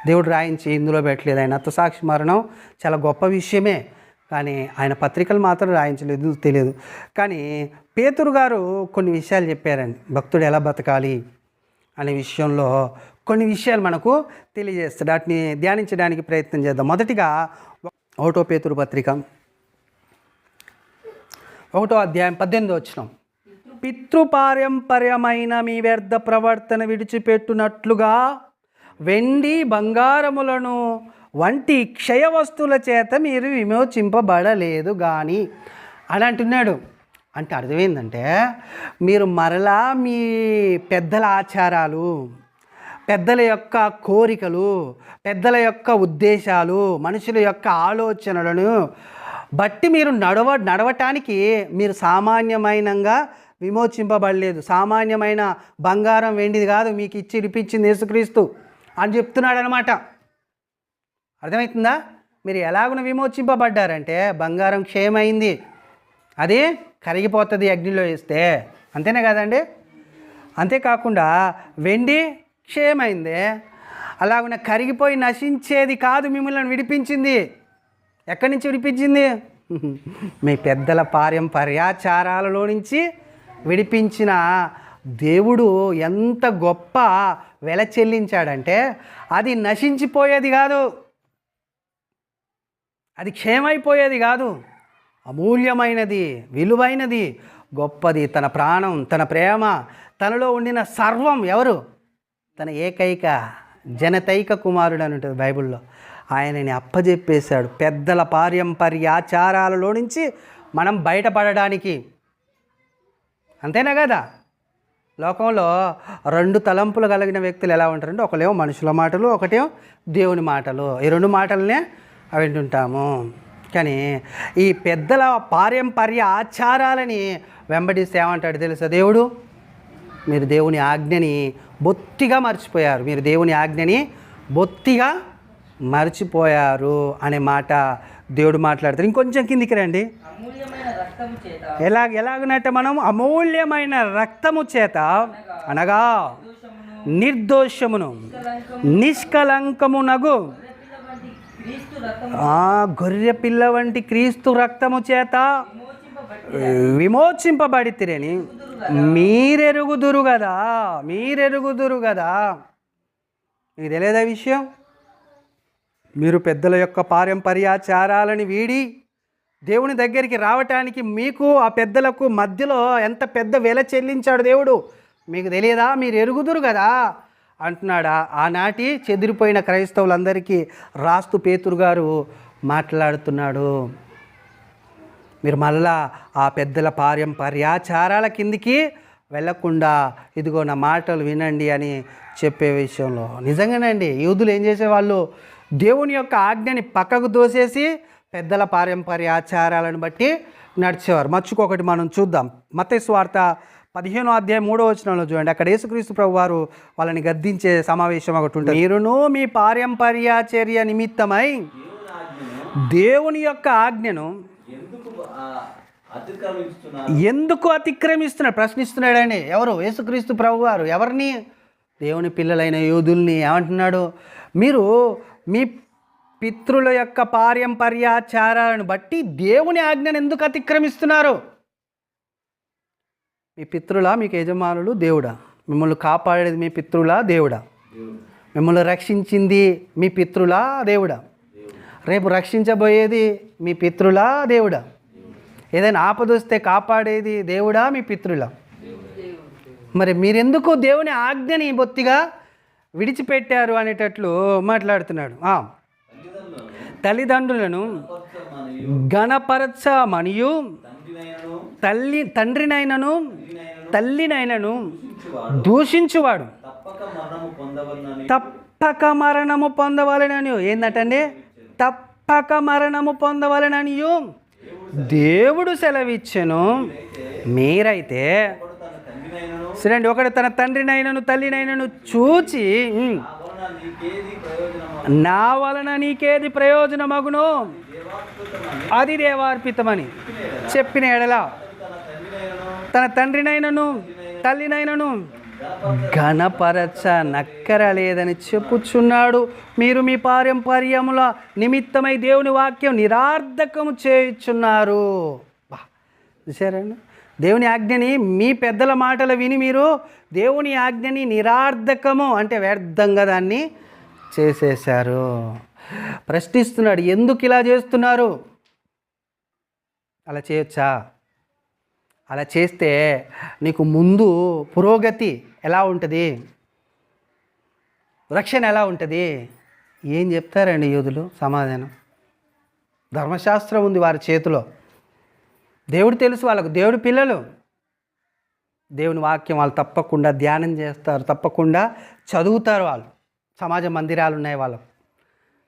దేవుడు రాయించి ఇందులో పెట్టలేదు. ఆయన హతసాక్షి మరణం చాలా గొప్ప విషయమే, కానీ ఆయన పత్రికలు మాత్రం రాయించలేదు, తెలియదు. కానీ పేతురు గారు కొన్ని విషయాలు చెప్పారండి. భక్తుడు ఎలా బతకాలి అనే విషయంలో కొన్ని విషయాలు మనకు తెలియజేస్తాడు. వాటిని ధ్యానించడానికి ప్రయత్నం చేద్దాం. మొదటిగా 1 పేతురు పత్రిక 1వ అధ్యాయం 18వ వచనం. పితృపారంపర్యమైన మీ వ్యర్థ ప్రవర్తన విడిచిపెట్టునట్లుగా వెండి బంగారములను వంటి క్షయ వస్తువుల చేత మీరు విమోచింపబడలేదు కానీ అని అంటున్నాడు. అంటే అర్థమైందంటే మీరు మరలా మీ పెద్దల ఆచారాలు, పెద్దల యొక్క కోరికలు, పెద్దల యొక్క ఉద్దేశాలు, మనుషుల యొక్క ఆలోచనలను బట్టి మీరు నడవటానికి మీరు సామాన్యమైనంగా విమోచింపబడలేదు. సామాన్యమైన బంగారం వెండిది కాదు మీకు ఇచ్చి ఇడిపించింది యేసుక్రీస్తు అని చెప్తున్నాడు అనమాట. అర్థమవుతుందా? మీరు ఎలాగున విమోచింపబడ్డారంటే బంగారం క్షయమైంది, అది కరిగిపోతుంది అగ్నిలో వేస్తే, అంతేనే కదండి. అంతేకాకుండా వెండి క్షయమైంది, అలాగున కరిగిపోయి నశించేది కాదు మిమ్మల్ని విడిపించింది. ఎక్కడి నుంచి విడిపించింది? మీ పెద్దల పారంపర్యాచారాలలో నుంచి విడిపించిన దేవుడు ఎంత గొప్ప వెల చెల్లించాడంటే అది నశించిపోయేది కాదు, అది క్షేమైపోయేది కాదు, అమూల్యమైనది, విలువైనది, గొప్పది. తన ప్రాణం, తన ప్రేమ, తనలో ఉండిన సర్వం ఎవరు? తన ఏకైక జనతైక కుమారుడు అని ఉంటుంది బైబిల్లో. ఆయనని అప్పజెప్పేశాడు పెద్దల పారంపర్యాచారాలలో నుంచి మనం బయటపడడానికి. అంతేనా కదా? లోకంలో 2 తలంపులు కలిగిన వ్యక్తులు ఎలా ఉంటారంటే ఒకలేమో మనుషుల మాటలు, ఒకటేమో దేవుని మాటలు. ఈ 2 మాటలనే వింటుంటాము. కానీ ఈ పెద్దల పారంపర్య ఆచారాలని వెంబడిస్తే ఏమంటాడు తెలుసా దేవుడు? మీరు దేవుని ఆజ్ఞని బొత్తిగా మర్చిపోయారు, మీరు దేవుని ఆజ్ఞని బొత్తిగా మర్చిపోయారు అనే మాట దేవుడు మాట్లాడతారు. ఇంకొంచెం కిందికి రండి. ఎలాగనంటే మనం అమూల్యమైన రక్తము చేత అనగా నిర్దోషమును నిష్కలంకమునగు గొర్రె పిల్ల వంటి క్రీస్తు రక్తము చేత విమోచింపబడితిరని మీరెరుగుదురు కదా. మీకు తెలియదా విషయం? మీరు పెద్దల యొక్క పారంపర్యాచారాలని వీడి దేవుని దగ్గరికి రావటానికి మీకు ఆ పెద్దలకు మధ్యలో ఎంత పెద్ద వెల చెల్లించాడు దేవుడు, మీకు తెలియదా? మీరు ఎరుగుదురు కదా అంటున్నాడా. ఆనాటి చెదిరిపోయిన క్రైస్తవులందరికీ రాస్తూ పేతురు గారు మాట్లాడుతున్నాడు. మీరు మళ్ళా ఆ పెద్దల పారంపర్యాచారాల కిందికి వెళ్ళకుండా ఇదిగో నా మాటలు వినండి అని చెప్పే విషయంలో నిజంగానండి యూదులు ఏం చేసేవాళ్ళు? దేవుని యొక్క ఆజ్ఞని పక్కకు దోసేసి పెద్దల పారంపర్యాచారాలను బట్టి నడిచేవారు. మచ్చుకొకటి మనం చూద్దాం. మత్తయి సువార్త 15వ అధ్యాయం 3వ వచనంలో చూడండి. అక్కడ యేసుక్రీస్తు ప్రభు వారు వాళ్ళని గద్దించే సమావేశం ఒకటి ఉంటుంది. మీరును మీ పారంపర్యాచర్య నిమిత్తమై దేవుని యొక్క ఆజ్ఞను ఎందుకు అతిక్రమిస్తున్నాడు ప్రశ్నిస్తున్నాడండి. ఎవరు? యేసుక్రీస్తు ప్రభు వారు. ఎవరిని? దేవుని పిల్లలైన యూదుల్ని. ఏమంటున్నాడు? మీరు మీ పితృల యొక్క పారంపర్యాచారాలను బట్టి దేవుని ఆజ్ఞను ఎందుకు అతిక్రమిస్తున్నారు? మీ పితృలా, మీకు యజమానులు దేవుడా? మిమ్మల్ని కాపాడేది మీ పితృలా దేవుడా? మిమ్మల్ని రక్షించింది మీ పితృలా దేవుడా? రేపు రక్షించబోయేది మీ పితృలా దేవుడా? ఏదైనా ఆపదొస్తే కాపాడేది దేవుడా మీ పితృలా? మరి మీరెందుకు దేవుని ఆజ్ఞని బొత్తిగా విడిచిపెట్టారు అనేటట్లు మాట్లాడుతున్నాడు. తల్లిదండ్రులను గణపరచమనియు తండ్రినైనను తల్లినైనను దూషించువాడు తప్పక మరణము పొందవలెనని. ఏంటంటే తప్పక మరణము పొందవలెననియు దేవుడు సెలవిచ్చెను. మీరైతే చూడండి, ఒకడు తన తండ్రినైనను తల్లినైనను చూచి నా వలన నీకేది ప్రయోజనమగునో అది దేవార్పితమని చెప్పిన ఎడల తన తండ్రినైనను తల్లినైనను ఘనపరచ నక్కరలేదని చెప్పుచున్నాడు. మీరు మీ పారంపర్యముల నిమిత్తమై దేవుని వాక్యం నిరార్థకము చేయుచున్నారు. చూసారండి, దేవుని ఆజ్ఞని మీ పెద్దల మాటలు విని మీరు దేవుని ఆజ్ఞని నిరార్థకము అంటే వ్యర్థంగా దాన్ని చేసేశారు. ప్రశ్నిస్తున్నాడు, ఎందుకు ఇలా చేస్తున్నారు? అలా చేయొచ్చా? అలా చేస్తే నీకు ముందు పురోగతి ఎలా ఉంటుంది, రక్షణ ఎలా ఉంటుంది? ఏం చెప్తారండి యూదులు సమాధానం? ధర్మశాస్త్రం ఉంది వారి చేతిలో, దేవుడు తెలుసు వాళ్ళకు, దేవుడి పిల్లలు, దేవుని వాక్యం వాళ్ళు తప్పకుండా ధ్యానం చేస్తారు, తప్పకుండా చదువుతారు. వాళ్ళు సమాజ మందిరాలు ఉన్నాయి వాళ్ళకు.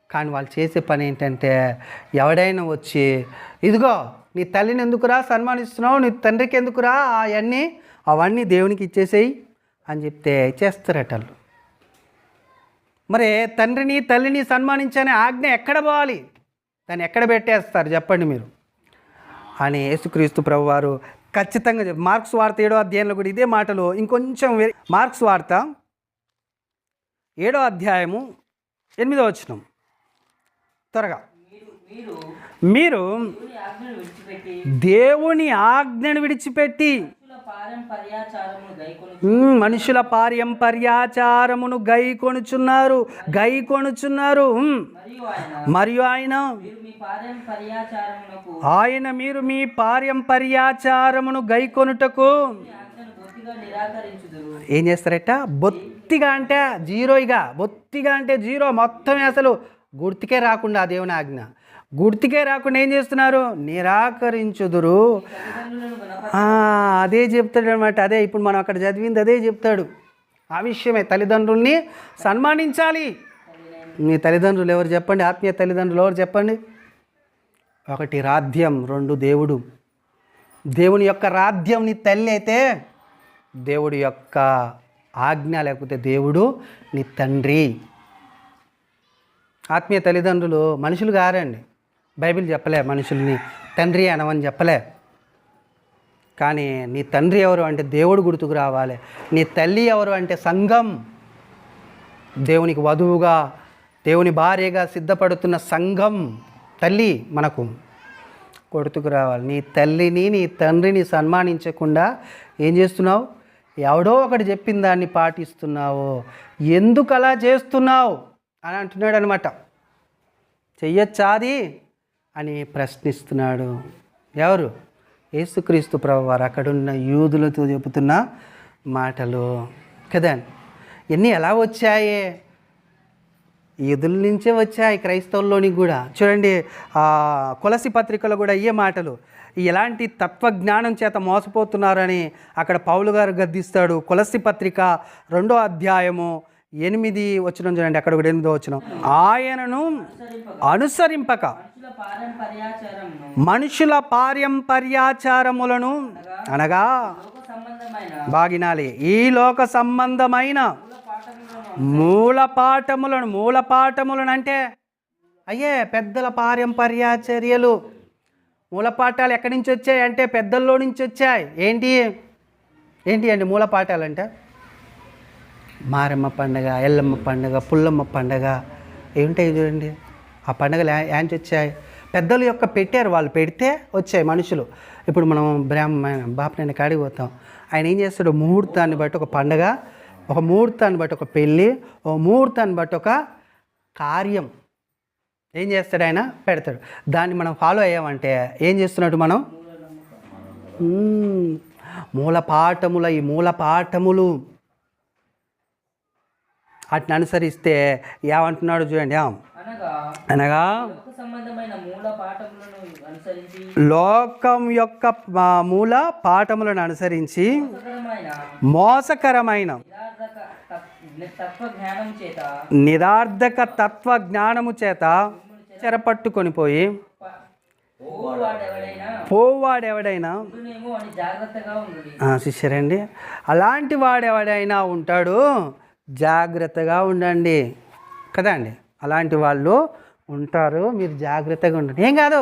కానీ వాళ్ళు చేసే పని ఏంటంటే, ఎవడైనా వచ్చి ఇదిగో నీ తల్లిని ఎందుకురా సన్మానిస్తున్నావు, నీ తండ్రికి ఎందుకురా అవన్నీ దేవునికి ఇచ్చేసేయి అని చెప్తే చేస్తారట వాళ్ళు. మరి తండ్రిని తల్లిని సన్మానించనే ఆజ్ఞ ఎక్కడ పోవాలి, దాన్ని ఎక్కడ పెట్టేస్తారు చెప్పండి మీరు అని యేసుక్రీస్తు ప్రభువారు ఖచ్చితంగా మార్క్స్ వార్త 7వ అధ్యాయంలో కూడా ఇదే మాటలు ఇంకొంచెం మార్క్స్ వార్త 7వ అధ్యాయము 8వ వచనం త్వరగా. మీరు దేవుని ఆజ్ఞను విడిచిపెట్టి మనుషుల పారంపర్యాచారమును గైకొనుచున్నారు మరియు మీరు మీ పారంపర్యాచారమును గైకొనుటకు ఏం చేస్తారట? బొత్తిగా అంటే జీరో, బొత్తిగా అంటే జీరో, మొత్తం అసలు గుర్తుకే రాకుండా ఆ దేవుని ఆజ్ఞ గుర్తుకే రాకుండా ఏం చేస్తున్నారు? నిరాకరించుదురు. అదే చెప్తాడు అనమాట. అదే ఇప్పుడు మనం అక్కడ చదివింది అదే చెప్తాడు. ఆ విషయమే, తల్లిదండ్రుల్ని సన్మానించాలి. మీ తల్లిదండ్రులు ఎవరు చెప్పండి? ఆత్మీయ తల్లిదండ్రులు ఎవరు చెప్పండి? 1 రాధ్యం, 2 దేవుడు. దేవుని యొక్క రాధ్యం నీ తల్లి అయితే, దేవుడి యొక్క ఆజ్ఞ లేకపోతే దేవుడు నీ తండ్రి. ఆత్మీయ తల్లిదండ్రులు మనుషులు గారండి. బైబిల్ చెప్పలే మనుషుల్ని తండ్రి అనవని చెప్పలే. కానీ నీ తండ్రి ఎవరు అంటే దేవుడు గుర్తుకు రావాలి. నీ తల్లి ఎవరు అంటే సంఘం, దేవునికి వధువుగా దేవుని భార్యగా సిద్ధపడుతున్న సంఘం తల్లి మనకు గుర్తుకు రావాలి. నీ తల్లిని నీ తండ్రిని సన్మానించకుండా ఏం చేస్తున్నావు? ఎవడో ఒకటి చెప్పిన దాన్ని పాటిస్తున్నావు. ఎందుకు అలా చేస్తున్నావు అని అంటున్నాడు అనమాట. చెయ్యొచ్చాది అని ప్రశ్నిస్తున్నాడు. ఎవరు? యేసుక్రీస్తు ప్రభువారు అక్కడున్న యూదులతో చెబుతున్న మాటలు కదా. ఇవన్నీ ఎలా వచ్చాయి? యూదుల నుంచే వచ్చాయి, క్రైస్తవుల్లోనికి కూడా. చూడండి, కొలసి పత్రికలో కూడా ఇయే మాటలు. ఎలాంటి తత్వజ్ఞానం చేత మోసపోతున్నారని అక్కడ పౌలు గారు గద్దిస్తాడు. కొలసి పత్రిక 2వ అధ్యాయము 8 వచనం చూడండి. అక్కడ కూడా 8వ వచనం. ఆయనను అనుసరింపక మనుషుల పారంపర్యాచారములను అనగా బాగినాలి ఈ లోక సంబంధమైన మూలపాఠములను అంటే అయ్యే పెద్దల పారంపర్యాచర్యలు. మూలపాఠాలు ఎక్కడి నుంచి వచ్చాయి అంటే పెద్దల్లో నుంచి వచ్చాయి. ఏంటి అండి మూలపాఠాలు అంటే? మారమ్మ పండగ, ఎల్లమ్మ పండగ, పుల్లమ్మ పండగ ఏముంటాయి చూడండి. ఆ పండుగలు యాంచి వచ్చాయి? పెద్దలు యొక్క పెట్టారు, వాళ్ళు పెడితే వచ్చాయి మనుషులు. ఇప్పుడు మనం బాపనైనా కాడికి పోతాం. ఆయన ఏం చేస్తాడు? ముహూర్తాన్ని బట్టి ఒక పండగ, ఒక ముహూర్తాన్ని బట్టి ఒక పెళ్ళి, ఒక ముహూర్తాన్ని బట్టి ఒక కార్యం ఏం చేస్తాడు? ఆయన పెడతాడు. దాన్ని మనం ఫాలో అయ్యామంటే ఏం చేస్తున్నట్టు మనం? ఈ మూలపాఠములు వాటిని అనుసరిస్తే ఏమంటున్నాడు చూడండి. అనగా లోకం యొక్క మూల పాఠములను అనుసరించి మోసకరమైన నిరార్థక తత్వ జ్ఞానము చేత చెరపట్టుకొని పోయి పోవాడెవడైనా శిష్యరండి, అలాంటి వాడెవడైనా ఉంటాడు, జాగ్రత్తగా ఉండండి కదా అండి. అలాంటి వాళ్ళు ఉంటారు, మీరు జాగ్రత్తగా ఉండండి. ఏం కాదు,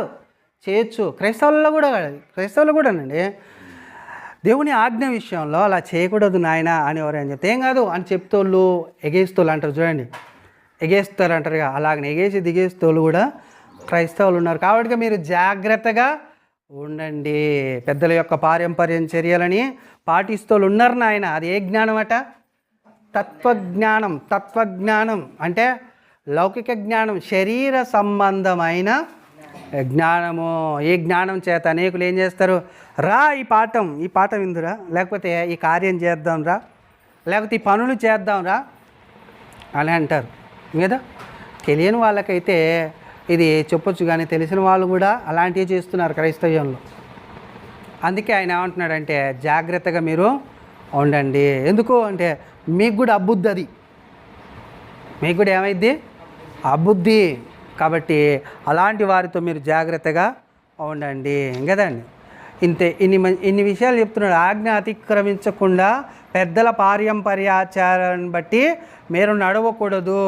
చేయొచ్చు. క్రైస్తవులు కూడానండి దేవుని ఆజ్ఞ విషయంలో అలా చేయకూడదు నాయన అని ఎవరైనా చెప్తే ఏం కాదు అని చెప్తోళ్ళు ఎగేస్తోళ్ళు అంటారు చూడండి. ఎగేస్తారు అంటారుగా, అలాగనే ఎగేసి దిగేస్తోళ్ళు కూడా క్రైస్తవులు ఉన్నారు. కాబట్టి మీరు జాగ్రత్తగా ఉండండి. పెద్దల యొక్క పారంపర్యం చర్యలని పాటిస్తూ ఉన్నారు నాయన. అది ఏ జ్ఞానం అట? తత్వజ్ఞానం. తత్వజ్ఞానం అంటే లౌకిక జ్ఞానం, శరీర సంబంధమైన జ్ఞానము. ఈ జ్ఞానం చేత అనేకులు ఏం చేస్తారు? రా ఈ పాఠం ఇందురా, లేకపోతే ఈ కార్యం చేద్దాం రా, లేకపోతే ఈ పనులు చేద్దాం రా అని అంటారు కదా. తెలియని వాళ్ళకైతే ఇది చెప్పొచ్చు, కానీ తెలిసిన వాళ్ళు కూడా అలాంటివి చేస్తున్నారు క్రైస్తవ్యంలో. అందుకే ఆయన ఏమంటున్నాడంటే జాగ్రత్తగా మీరు ఉండండి. ఎందుకు అంటే మీకు కూడా అబుద్ధి, అది మీకు కూడా ఏమైద్ది? అబుద్ధి. కాబట్టి అలాంటి వారితో మీరు జాగ్రత్తగా ఉండండి కదండి. ఇన్ని విషయాలు చెప్తున్నాడు. ఆజ్ఞ అతిక్రమించకుండా పెద్దల పారంపర్యాచారాన్ని బట్టి మీరు నడవకూడదు.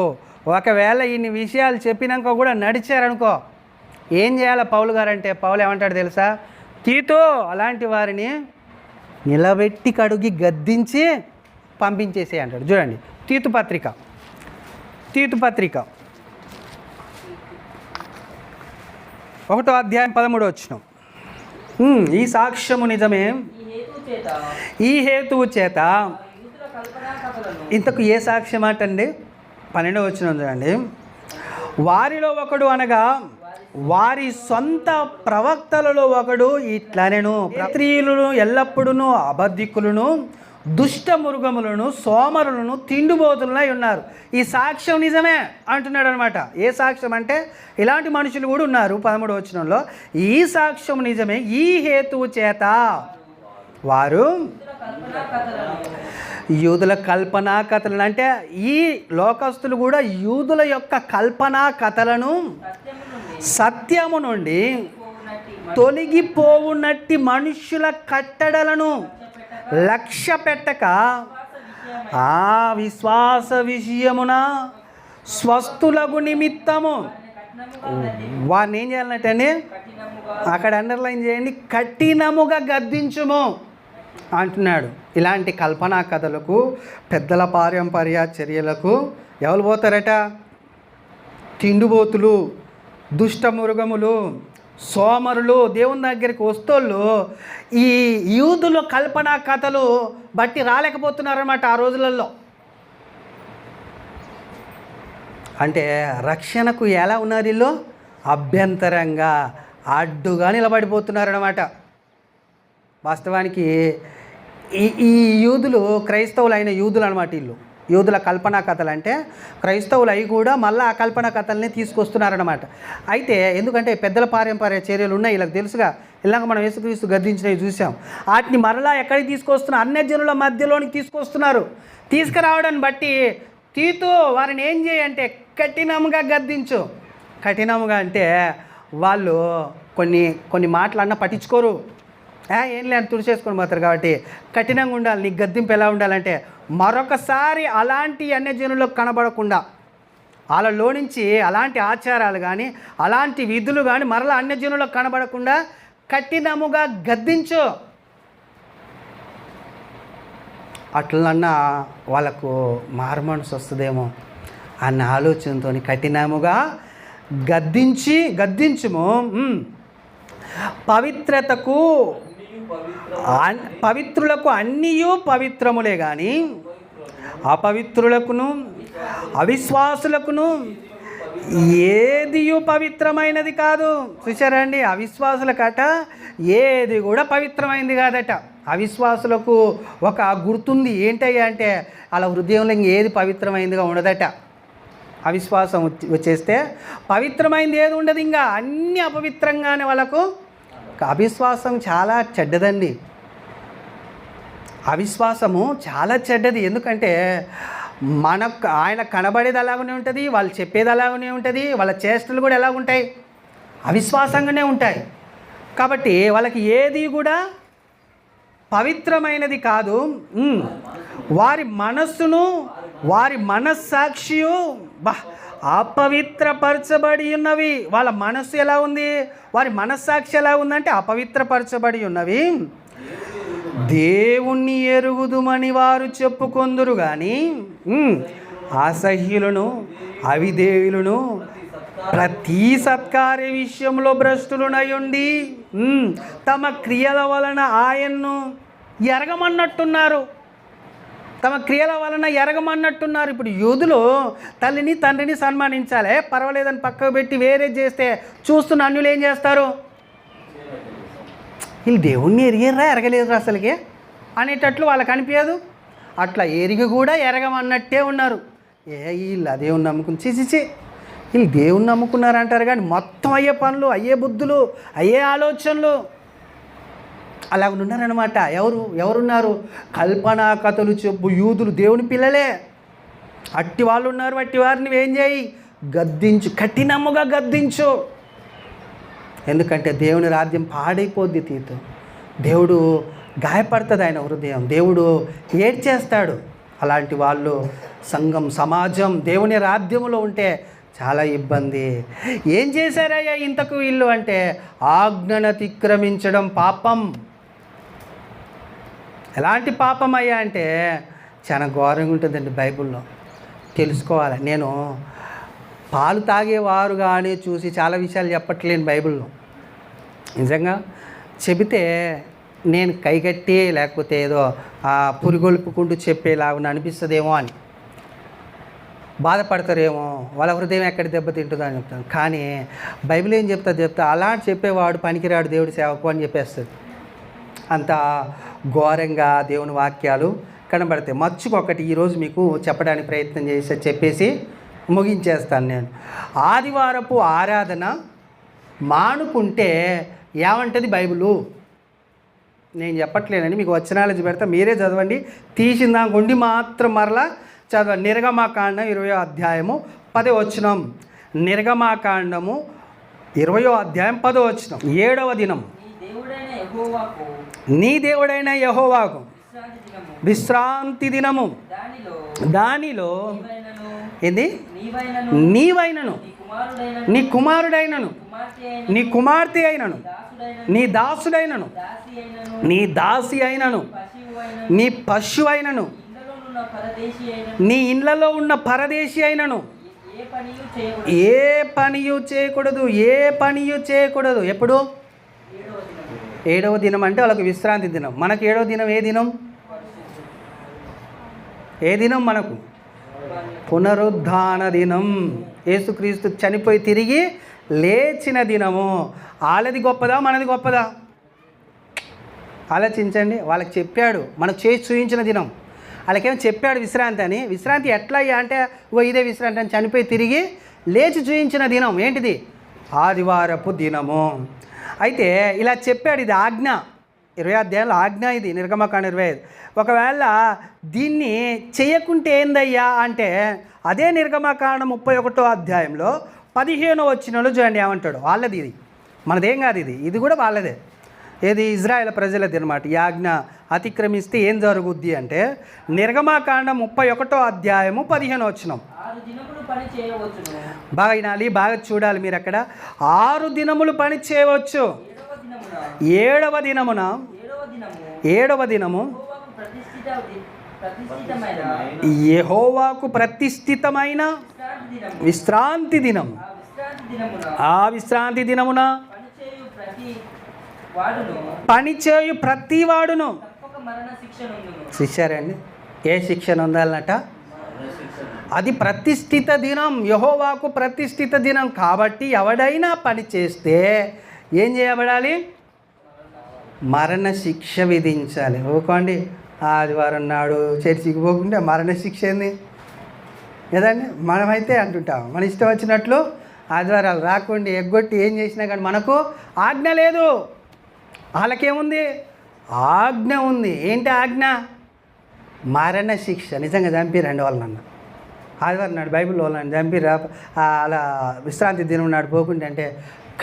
ఒకవేళ ఇన్ని విషయాలు చెప్పినాక కూడా నడిచారనుకో, ఏం చేయాలి పౌలు గారు అంటే? పౌలు ఏమంటాడు తెలుసా? తీతు అలాంటి వారిని నిలబెట్టి కడుగి గద్దించి పంపించేసే అంటాడు. చూడండి, తీతు పత్రిక 1వ అధ్యాయం 13వ వచనం. ఈ సాక్ష్యము నిజమే, ఈ హేతువు చేత. ఇంతకు ఏ సాక్ష్యం అటండి? 12వ వచనం చూడండి. వారిలో ఒకడు అనగా వారి సొంత ప్రవక్తలలో ఒకడు ఇట్లనెను, స్త్రీలను ఎల్లప్పుడూ అబద్ధికులను, దుష్ట మృగములను, సోమరులను, తిండిబోతులనై ఉన్నారు. ఈ సాక్ష్యం నిజమే అంటున్నాడు అనమాట. ఏ సాక్ష్యం అంటే ఇలాంటి మనుషులు కూడా ఉన్నారు. 13వ వచనంలో ఈ సాక్ష్యం నిజమే, ఈ హేతువు చేత వారు యూదుల కల్పనా కథలను, అంటే ఈ లోకస్తులు కూడా యూదుల యొక్క కల్పనా కథలను, సత్యము నుండి తొలగిపోవునట్టి మనుష్యుల కట్టడలను లక్ష్య పెట్టక ఆ విశ్వాస విషయమున స్వస్థులకు నిమిత్తము వారిని ఏం చేయాలంటే అక్కడ అండర్లైన్ చేయండి, కఠినముగా గద్దించుము అంటున్నాడు. ఇలాంటి కల్పనా కథలకు, పెద్దల పారంపర్య చర్యలకు ఎవరు పోతారట? తిండిబోతులు, దుష్ట మృగములు, సోమరులు, దేవుని దగ్గరికి వస్తోళ్ళు ఈ యూదుల కల్పనా కథలు బట్టి రాలేకపోతున్నారన్నమాట ఆ రోజులలో. అంటే రక్షణకు ఎలా ఉన్నారు వీళ్ళు? అభ్యంతరంగా, అడ్డుగా నిలబడిపోతున్నారన్నమాట. వాస్తవానికి ఈ యూదులు క్రైస్తవులైన యూదులు అనమాట. వీళ్ళు యూదుల కల్పనా కథలు అంటే క్రైస్తవులు అవి కూడా మళ్ళీ ఆ కల్పనా కథల్ని తీసుకొస్తున్నారనమాట. అయితే ఎందుకంటే పెద్దల పారంపర్య చర్యలు ఉన్నాయి, వీళ్ళకి తెలుసుగా. ఇలాగ మనం యేసుక్రీస్తు గద్దించినవి చూసాం. వాటిని మరలా ఎక్కడికి తీసుకొస్తున్నారు? అన్యజనుల మధ్యలోనికి తీసుకొస్తున్నారు. తీసుకురావడాన్ని బట్టి తీతు వారిని ఏం చేయంటే కఠినంగా గద్దించు. కఠినంగా అంటే వాళ్ళు కొన్ని మాటలు అన్నా పట్టించుకోరు, ఏం లేదు తుడిచేసుకొని పోతారు. కాబట్టి కఠినంగా ఉండాలి. నీ గద్దింపు ఎలా ఉండాలంటే మరొకసారి అలాంటి అన్యజనులకు కనబడకుండా, వాళ్ళలో నుంచి అలాంటి ఆచారాలు కానీ అలాంటి విధులు కానీ మరలా అన్యజనులకు కనబడకుండా కఠినముగా గద్దించు. అట్లన్నా వాళ్ళకు మారుమనసు వస్తుందేమో అన్న ఆలోచనతో కఠినముగా గద్దించుము. పవిత్రులకు అన్నీయు పవిత్రములే కానీ అపవిత్రులకును అవిశ్వాసులకును ఏదియు పవిత్రమైనది కాదు. చూసారండి, అవిశ్వాసులకట ఏది కూడా పవిత్రమైనది కాదట. అవిశ్వాసులకు ఒక గుర్తుంది ఏంటయ్యా అంటే అలా హృదయంలో ఏది పవిత్రమైనదిగా ఉండదట. అవిశ్వాసం వచ్చేస్తే పవిత్రమైనది ఏది ఉండదు, ఇంకా అన్నీ అపవిత్రంగానే వాళ్ళకు. అవిశ్వాసం చాలా చెడ్డదండి. అవిశ్వాసము చాలా చెడ్డది. ఎందుకంటే ఆయన కనబడేది అలాగనే ఉంటుంది, వాళ్ళు చెప్పేది అలాగనే ఉంటుంది, వాళ్ళ చేష్టలు కూడా ఎలాగుంటాయి? అవిశ్వాసంగానే ఉంటాయి. కాబట్టి వాళ్ళకి ఏది కూడా పవిత్రమైనది కాదు. వారి మనస్సును, వారి మనస్సాక్షియు అపవిత్రపరచబడి ఉన్నవి. వాళ్ళ మనస్సు ఎలా ఉంది? వారి మనస్సాక్షి ఎలా ఉందంటే అపవిత్రపరచబడి ఉన్నవి. దేవుణ్ణి ఎరుగుదుమని వారు చెప్పుకొందురు కానీ అసహ్యులను, అవిధేయులను, ప్రతి సత్కార్య విషయంలో భ్రష్టులునయుండి తమ క్రియల వలన ఆయన్ను ఎరగమన్నట్టున్నారు. తమ క్రియల వలన ఎరగమన్నట్టున్నారు. ఇప్పుడు యూదులు తల్లిని తండ్రిని సన్మానించాలి, పర్వాలేదని పక్కకు పెట్టి వేరే చేస్తే చూస్తున్న అన్యులు ఏం చేస్తారు? వీళ్ళు దేవుణ్ణి ఎరిగేర్రా ఎరగలేదురా అసలుకి అనేటట్లు వాళ్ళకి అనిపించదు. అట్లా ఎరిగి కూడా ఎరగమన్నట్టే ఉన్నారు. వీళ్ళు దేవుణ్ణి నమ్ముకుని చిచిచి వీళ్ళు దేవుణ్ణి నమ్ముకున్నారంటారు కానీ మొత్తం అయ్యే పనులు, అయ్యే బుద్ధులు, అయ్యే ఆలోచనలు అలా ఉన్నారనమాట. ఎవరున్నారు? కల్పనా కథలు చెప్పు యూదులు దేవుని పిల్లలే. అట్టి వాళ్ళు ఉన్నారు. అట్టి వారిని ఏం చేయి? గద్దించు, కఠినముగా గద్దించు. ఎందుకంటే దేవుని రాజ్యం పాడైపోద్ది తీతో. దేవుడు గాయపడుతుంది ఆయన హృదయం, దేవుడు ఏడ్చేస్తాడు. అలాంటి వాళ్ళు సంఘం, సమాజం దేవుని రాజ్యంలో ఉంటే చాలా ఇబ్బంది. ఏం చేశారయ్యా ఇంతకు వీళ్ళు అంటే ఆజ్ఞను అతిక్రమించడం పాపం. ఎలాంటి పాపం అయ్యా అంటే చాలా ఘోరంగా ఉంటుందండి. బైబిల్లో తెలుసుకోవాలి. నేను పాలు తాగేవారు కానీ చూసి చాలా విషయాలు చెప్పట్లేను బైబిల్లో. నిజంగా చెబితే నేను కైగట్టి లేకపోతే ఏదో పురిగొల్పుకుంటూ చెప్పేలాగా అనిపిస్తుందేమో అని బాధపడతారేమో, వాళ్ళ హృదయం ఎక్కడ దెబ్బతింటుందో అని చెప్తాను. కానీ బైబిల్ ఏం చెప్తా అలా చెప్పేవాడు పనికిరాడు దేవుడి సేవకు అని చెప్పేస్తుంది. అంత ఘోరంగా దేవుని వాక్యాలు కనబడతాయి. మచ్చుకొకటి ఈరోజు మీకు చెప్పడానికి ప్రయత్నం చెప్పేసి ముగించేస్తాను నేను. ఆదివారపు ఆరాధన మానుకుంటే ఏమంటుంది బైబిలు? నేను చెప్పట్లేనని మీకు వచనాలు పెడతా, మీరే చదవండి. తీసిందా కొండి మాత్రం మరలా చదవండి. నిర్గమాకాండం 20వ అధ్యాయము 10వ వచనం. నిర్గమాకాండము 20వ అధ్యాయం 10వ వచనం. 7వ దినం నీ దేవుడైన యెహోవాకు విశ్రాంతి దినము, దానిలో ఏంది? నీవైనను నీ కుమారుడైనను నీ కుమార్తె అయినను నీ దాసుడైనను నీ దాసి అయినను నీ పశువు అయినను నీ ఇండ్లలో ఉన్న పరదేశి అయినను ఏ పనియు చేయకూడదు. ఎప్పుడు? 7వ దినం అంటే వాళ్ళకు విశ్రాంతి దినం. మనకు 7వ దినం ఏ దినం? ఏ దినం మనకు? పునరుద్ధాన దినం. యేసుక్రీస్తు చనిపోయి తిరిగి లేచిన దినము. వాళ్ళది గొప్పదా మనది గొప్పదా? ఆలోచించండి. వాళ్ళకి చెప్పాడు, మనకు చేసి చూపించిన దినం. వాళ్ళకేమో చెప్పాడు విశ్రాంతి అని. విశ్రాంతి ఎట్లా అయ్యా అంటే ఇదే విశ్రాంతి అని చనిపోయి తిరిగి లేచి చూపించిన దినం. ఏంటిది? ఆదివారపు దినము. అయితే ఇలా చెప్పాడు. ఇది ఆజ్ఞ. 20వ అధ్యాయంలో ఆజ్ఞ ఇది, నిర్గమకాండం 25. ఒకవేళ దీన్ని చేయకుంటే ఏందయ్యా అంటే అదే నిర్గమకాండం 31వ అధ్యాయంలో 15వ వచనంలో చూడండి ఏమంటాడు. వాళ్ళది ఇది, మనదేం కాదు. ఇది కూడా వాళ్ళదే. ఏది? ఇజ్రాయేల్ ప్రజలది అనమాట. ఈ ఆజ్ఞ అతిక్రమిస్తే ఏం జరుగుద్ది అంటే నిర్గమకాండం 31వ అధ్యాయము 15వ వచనం. బాగా వినాలి, బాగా చూడాలి మీరు. అక్కడ 6 దినములు పని చేయవచ్చు. 7వ దినము యెహోవాకు ప్రతిష్ఠితమైన విశ్రాంతి దినం. ఆ విశ్రాంతి దినమున పనిచేయు ప్రతి వాడును శిక్షారండి. ఏ శిక్షణ ఉండాలన్నట? అది ప్రతిష్ఠిత దినం, యెహోవాకు ప్రతిష్ఠిత దినం. కాబట్టి ఎవడైనా పని చేస్తే ఏం చేయబడాలి? మరణ శిక్ష విధించాలి. ఓకోండి, ఆదివారం నాడు చర్చికి పోకుంటే మరణ శిక్ష ఏంది కదండి? మనమైతే అంటుంటాం మన ఇష్టం వచ్చినట్లు ఆదివారాలు రాకుండా ఎగ్గొట్టి ఏం చేసినా కానీ మనకు ఆజ్ఞ లేదు. వాళ్ళకేముంది? ఆజ్ఞ ఉంది. ఏంటి ఆజ్ఞ? మరణ శిక్ష. నిజంగా చంపిరండి వాళ్ళు నన్ను. ఆదివారం నాడు బైబిల్లో వాళ్ళని చంపిరా అలా విశ్రాంతి దినం నాడు పోకుంటే అంటే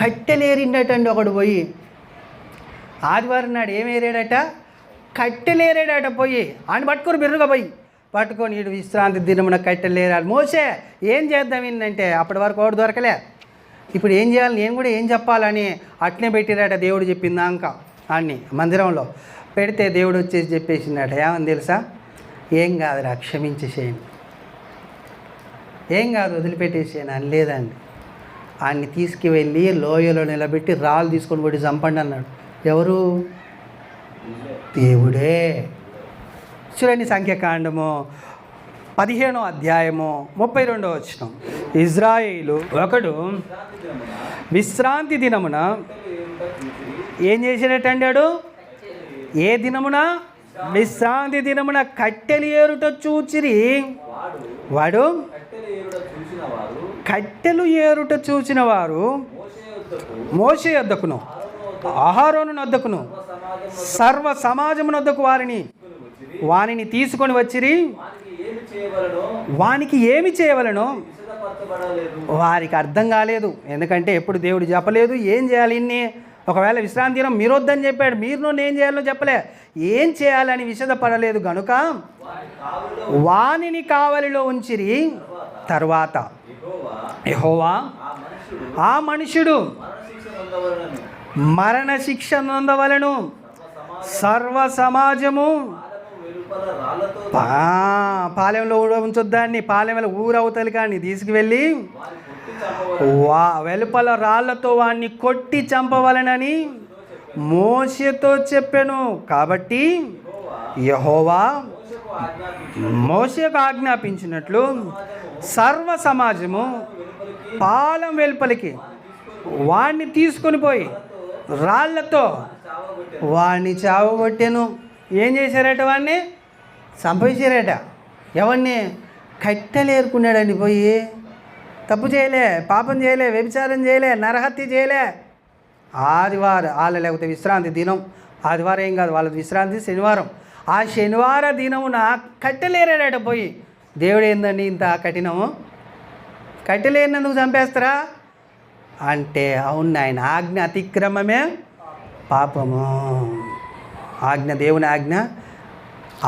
కట్టెలేరిండటండి ఒకడు పోయి. ఆదివారం నాడు ఏమేరాడట? కట్టెలేరాడట. పోయి ఆయన పట్టుకొని బిర్రుగా పోయి పట్టుకొని ఇటు విశ్రాంతి దినమున కట్టెలేరాడు. మోసే ఏం చేద్దాం ఏంటంటే అప్పటి వరకు ఒకటి దొరకలే. ఇప్పుడు ఏం చేయాలి, నేను కూడా ఏం చెప్పాలని అట్నే పెట్టిరాట. దేవుడు చెప్పిందాక అన్ని మందిరంలో పెడితే దేవుడు వచ్చేసి చెప్పేసిందట. ఏమని తెలుసా? ఏం కాదురా, క్షమించేసేయండి, ఏం కాదు, వదిలిపెట్టేసేయండి అని. లేదండి, ఆయన్ని తీసుకువెళ్ళి లోయలో నిలబెట్టి రాళ్ళు తీసుకొని కొట్టి చంపండి అన్నాడు. ఎవరు? దేవుడే. చూడండి సంఖ్యాకాండము 15వ అధ్యాయము 32వ వచనం. ఇజ్రాయేలు ఒకడు విశ్రాంతి దినమున ఏం చేసినట్టండాడు? ఏ దినమున? విశ్రాంతి దినమున కట్టెలు ఏరుట చూచిరి. వాడు కట్టెలు ఏరుట చూచిన వారు మోషే యొద్దకును అహరోను వద్దకును సర్వ సమాజమునొద్దకు వానిని తీసుకొని వచ్చిరి. వానికి ఏమి చేయవలనో వారికి అర్థం కాలేదు. ఎందుకంటే ఎప్పుడు దేవుడు చెప్పలేదు ఏం చేయాలి. ఇన్ని ఒకవేళ విశ్రాంతి దినం మీరు వద్దని చెప్పాడు, మీరు నేను చేయాలో చెప్పలే, ఏం చేయాలని విషదపడలేదు గనుక వానిని కావలిలో ఉంచిరి. తర్వాత యెహోవా ఆ మనుషుడు మరణశిక్ష నొందవలెను, సర్వ సమాజము పాలెంలో ఉంచొద్దాన్ని, పాలెంలో ఊరవతలి కానీ తీసుకువెళ్ళి వెలుపల రాళ్లతో వాడిని కొట్టి చంపవలెనని మోషేతో చెప్పెను. కాబట్టి యెహోవా మోషేకు ఆజ్ఞాపించినట్లు సర్వ సమాజము పాలెం వెలుపలికి వాడిని తీసుకొని పోయి రాళ్లతో వాడిని చావగొట్టెను. ఏం చేశారట? వాడిని చంపేశారట. ఎవరిని? కట్టెలు ఏరుకున్నాడండి. పోయి తప్పు చేయలే, పాపం చేయలే, వ్యభిచారం చేయలే, నరహత్య చేయలే. ఆదివారం లేకపోతే విశ్రాంతి దినం, ఆదివారం ఏం కాదు వాళ్ళది విశ్రాంతి, శనివారం. ఆ శనివార దినమున కట్టెలేరాడట పోయి. దేవుడు ఏందండి ఇంత కఠినము? కట్టెలేరినందుకు చంపేస్తారా అంటే అవును ఆయన ఆజ్ఞ అతిక్రమమే పాపము. ఆజ్ఞ, దేవుని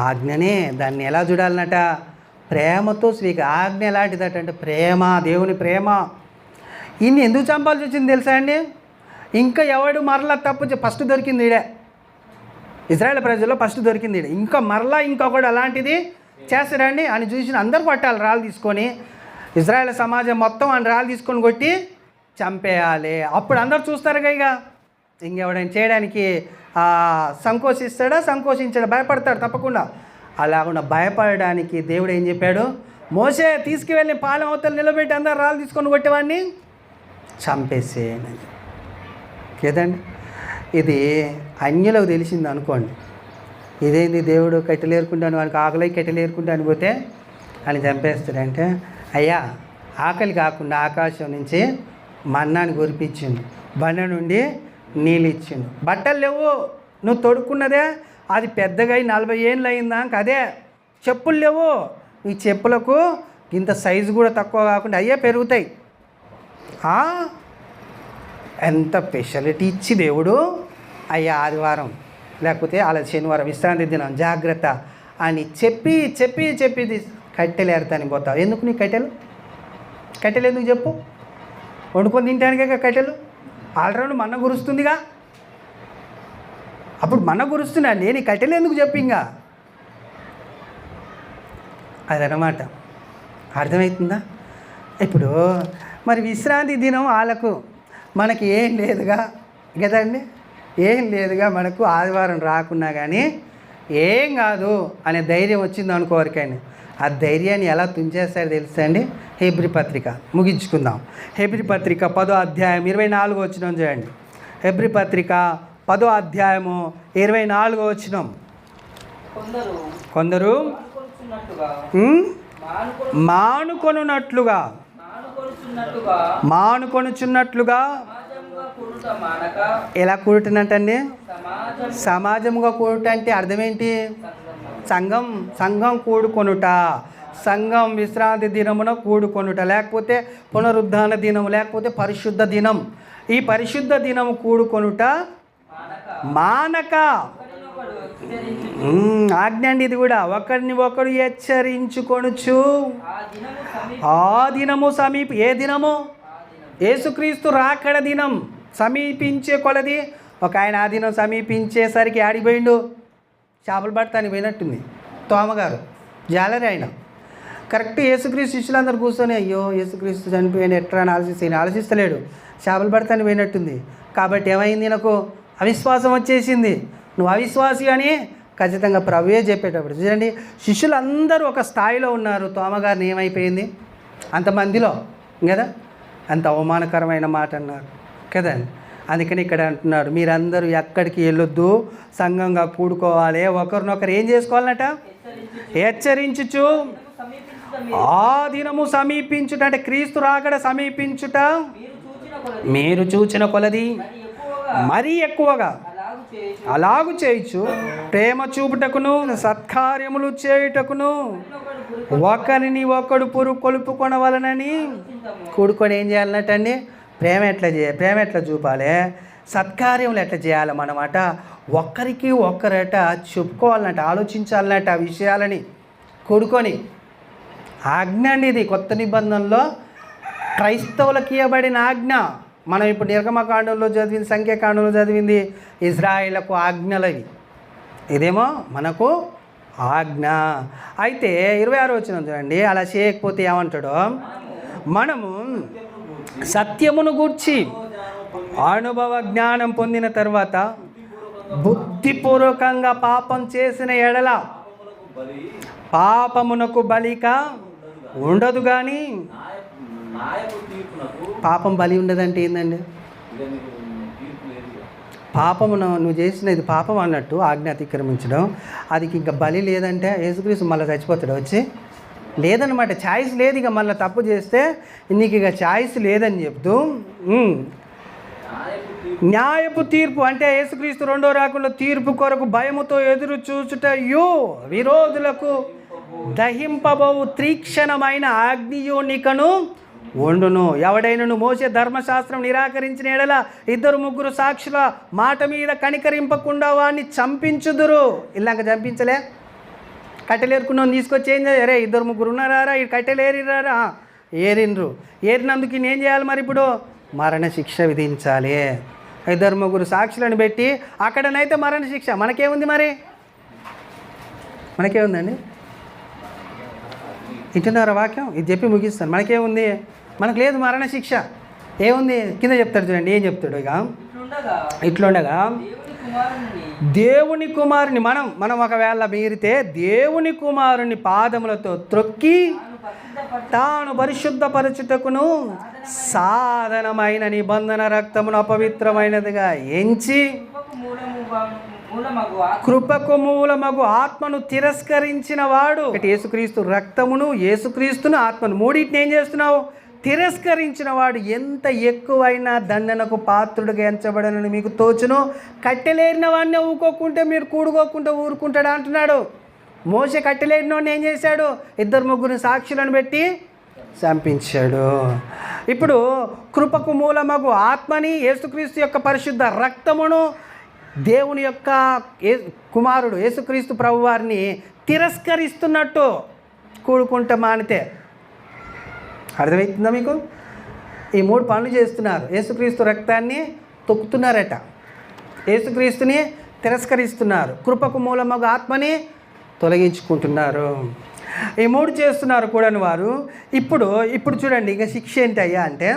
ఆజ్ఞనే. దాన్ని ఎలా చూడాలన్నట? ప్రేమతో ఆజ్ఞ ఎలాంటిదట అంటే ప్రేమ, దేవుని ప్రేమ. ఈయన్ని ఎందుకు చంపాల్సి వచ్చింది తెలుసా అండి? ఇంకా ఎవడు మరలా ఫస్ట్ దొరికింది ఈడే, ఇజ్రాయేల్ ప్రజల్లో ఫస్ట్ దొరికింది ఈడే. ఇంకా మరలా ఇంకొకడు అలాంటిది చేస్తాడండి అని చూసిన అందరు కొట్టాలి రాళ్ళు తీసుకొని. ఇజ్రాయేల్ సమాజం మొత్తం అని రాళ్ళు తీసుకొని కొట్టి చంపేయాలి. అప్పుడు అందరు చూస్తారుగా. ఇక ఇంకెవడైనా చేయడానికి సంకోచించాడా? భయపడతాడు తప్పకుండా. అలాగున్న భయపడడానికి దేవుడు ఏం చెప్పాడు? మోషే తీసుకువెళ్ళి పాలెం అవతల నిలబెట్టి అందరు రాళ్ళు తీసుకొని కొట్టేవాడిని చంపేసేయని కదండి. ఇది అన్యులకు తెలిసింది అనుకోండి. ఇదేంది దేవుడు కట్టెలేరుకుంటాను, వానికి ఆకలి కట్టెలేరుకుంటాను పోతే అని చంపేస్తాడంటే, అయ్యా ఆకలి కాకుండా ఆకాశం నుంచి మన్నాన్ని కురిపించిండు, బండ నుండి నీళ్ళు ఇచ్చిండు. బట్టలు లేవు, నువ్వు తొడుక్కున్నదే అది పెద్దగా 40 ఏళ్ళు అయిందా అదే. చెప్పులు లేవు, ఈ చెప్పులకు ఇంత సైజు కూడా తక్కువ కాకుండా అయ్యే పెరుగుతాయి. ఎంత స్పెషాలిటీ ఇచ్చి దేవుడు అయ్యా ఆదివారం లేకపోతే అలా శనివారం విశ్రాంతి దినం జాగ్రత్త అని చెప్పి కట్టెలేరుతాని పోతావు. ఎందుకు నీ కట్టెలు ఎందుకు చెప్పు? వండుకొని తింటానికే కట్టెలు. ఆల్రెడీ మన్న గురుస్తుందిగా, అప్పుడు మన్న గురుస్తున్నా నేను కట్టెలు ఎందుకు చెప్పింగా? అదనమాట. అర్థమవుతుందా? ఇప్పుడు మరి విశ్రాంతి దినం వాళ్ళకు మనకి ఏం లేదుగా కదండి, ఏం లేదుగా. మనకు ఆదివారం రాకున్నా కానీ ఏం కాదు అనే ధైర్యం వచ్చింది అనుకోవరికైనా. ఆ ధైర్యాన్ని ఎలా తుంచేస్తారో తెలుసా అండి? హెబ్రీ పత్రిక ముగించుకుందాం. హెబ్రీ పత్రిక 10వ అధ్యాయం 24వ వచనం చేయండి. హెబ్రీ పత్రిక 10వ అధ్యాయము 24వ వచనం. కొందరు మానుకొనుచున్నట్లుగా ఎలా కూడుతున్నట్టండి? సమాజముగా కూడుట అంటే అర్థం ఏంటి? సంఘం కూడుకొనుట, సంఘం విశ్రాంతి దినమున కూడుకొనుట, లేకపోతే పునరుద్ధాన దినము, లేకపోతే పరిశుద్ధ దినం. ఈ పరిశుద్ధ దినము కూడుకొనుట మానక ఆజ్ఞ అండి. ఇది కూడా ఒకరిని ఒకరు హెచ్చరించుకొనుచు ఆ దినము ఏ దినము? యేసుక్రీస్తు రాకడ దినం సమీపించే కొలది. ఒక ఆయన ఆ దినం సమీపించేసరికి ఆడిపోయిండు, చేపలు పడతానికి పోయినట్టుంది. తోమగారు జాలరి ఆయన కరెక్ట్ యేసుక్రీస్తు శిష్యులందరూ కూర్చొని అయ్యో యేసుక్రీస్తు చనిపోయిన ఎట్లా అని ఆలోచిస్తలేడు. చేపలు పడతాను పోయినట్టుంది. కాబట్టి ఏమైంది, నాకు అవిశ్వాసం వచ్చేసింది. నువ్వు అవిశ్వాసి అని ఖచ్చితంగా ప్రభువే చెప్పేటప్పుడు చూడండి, శిష్యులందరూ ఒక స్థాయిలో ఉన్నారు. తోమగారిని ఏమైపోయింది అంతమందిలో కదా, అంత అవమానకరమైన మాట అన్నారు కదా. అందుకని ఇక్కడ అంటున్నారు, మీరందరూ ఎక్కడికి వెళ్ళొద్దు, సంఘంగా కూడుకోవాలి, ఒకరినొకరు ఏం చేసుకోవాలన్నట, హెచ్చరించుచు ఆ దినము సమీపించుట, అంటే క్రీస్తు రాకడ సమీపించుట మీరు చూచిన కొలది మరీ ఎక్కువగా అలాగు చేయొచ్చు, ప్రేమ చూపుటకును సత్కార్యములు చేయుటకును ఒకరిని ఒకడు కొలుపుకొనవలనని కూడుకొని ఏం చేయాలన్నట్టండి, ప్రేమ ఎట్లా చూపాలి, సత్కార్యములు ఎట్లా చేయాలన్నమాట, ఒక్కరికి ఒక్కరట చెప్పుకోవాలన్నట్టు, ఆలోచించాలన్నట్టు ఆ విషయాలని కూడుకొని. ఆజ్ఞ అండి ఇది, కొత్త నిబంధనలో క్రైస్తవులకు ఇవ్వబడిన ఆజ్ఞ. మనం ఇప్పుడు నిర్గమకాండంలో చదివింది, సంఖ్యాకాండంలో చదివింది ఇజ్రాయేలుకు ఆజ్ఞలవి, ఇదేమో మనకు ఆజ్ఞ. అయితే 26వ వచనం చూడండి, అలా చేయకపోతే ఏమంటాడో, మనము సత్యమును గూర్చి అనుభవ జ్ఞానం పొందిన తర్వాత బుద్ధిపూర్వకంగా పాపం చేసిన ఎడల పాపమునకు బలిక ఉండదు. కానీ పాపం బలి ఉండదంటే ఏందండి, పాపమును నువ్వు చేసిన ఇది పాపం అన్నట్టు ఆజ్ఞ అతిక్రమించడం, అది ఇంకా బలి లేదంటే యేసుక్రీస్తు మళ్ళీ చచ్చిపోతాడు వచ్చి, లేదనమాట, ఛాయిస్ లేదు. ఇక మళ్ళీ తప్పు చేస్తే నీకు ఇక ఛాయిస్ లేదని చెప్తూ న్యాయపు తీర్పు, అంటే యేసుక్రీస్తు రెండో రాకడలో తీర్పు కొరకు భయముతో ఎదురు చూచుటయు విరోధులకు దహింపబోవు తీక్షణమైన అగ్నియోనికను వండును. ఎవడైనను మోసే ధర్మశాస్త్రం నిరాకరించిన ఎడల 2-3 సాక్షుల మాట మీద కనికరింపకుండా వాడిని చంపించుదురు. ఇలాగ చంపించలే, కట్టెలేరుకున్నాను తీసుకొచ్చి ఏం చేయాలి, 2-3 ఉన్నారా, ఈ కట్టెలేరిరారా, ఏరినందుకు ఏం చేయాలి మరి, ఇప్పుడు మరణశిక్ష విధించాలి. 2-3 సాక్షులను పెట్టి అక్కడనైతే మరణశిక్ష, మనకేముంది మరి, మనకేముందండి, ఇంటున్నారా వాక్యం, ఇది చెప్పి ముగిస్తాను. మనకేముంది, మనకు లేదు మరణశిక్ష, ఏముంది కింద చెప్తాడు చూడండి, ఏం చెప్తాడు, ఇక ఇట్లుండగా దేవుని కుమారుని మనం ఒకవేళ మీరితే దేవుని కుమారుని పాదములతో త్రొక్కి తాను పరిశుద్ధపరచుటకును సాధనమైన నిబంధన రక్తమును అపవిత్రమైనదిగా ఎంచి కృపకు మూలమగు ఆత్మను తిరస్కరించిన వాడు, యేసుక్రీస్తు రక్తమును యేసుక్రీస్తును ఆత్మను మూడింటిని ఏం చేస్తున్నావు, తిరస్కరించిన వాడు ఎంత ఎక్కువైనా దండనకు పాత్రుడిగా ఎంచబడనని మీకు తోచును. కట్టెలేరిన వాడిని ఊకోకుంటే మీరు కూడుకోకుండా ఊరుకుంటాడు అంటున్నాడు. మోసే కట్టెలేరిన వాడిని ఏం చేశాడు, 2-3 సాక్షులను పెట్టి చంపించాడు. ఇప్పుడు కృపకు మూలమగు ఆత్మని, యేసుక్రీస్తు యొక్క పరిశుద్ధ రక్తమును, దేవుని యొక్క కుమారుడు యేసుక్రీస్తు ప్రభువారిని తిరస్కరిస్తున్నట్టు కూడుకుంటే మానితే, అర్థమవుతుందా మీకు? ఈ 3 పనులు చేస్తున్నారు. యేసుక్రీస్తు రక్తాన్ని తొక్కుతున్నారట, యేసుక్రీస్తుని తిరస్కరిస్తున్నారు, కృపకు మూలమగు ఆత్మని తొలగించుకుంటున్నారు. ఈ 3 చేస్తున్నారు కూడాని వారు. ఇప్పుడు చూడండి, ఇక శిక్ష ఏంటి అయ్యా అంటే,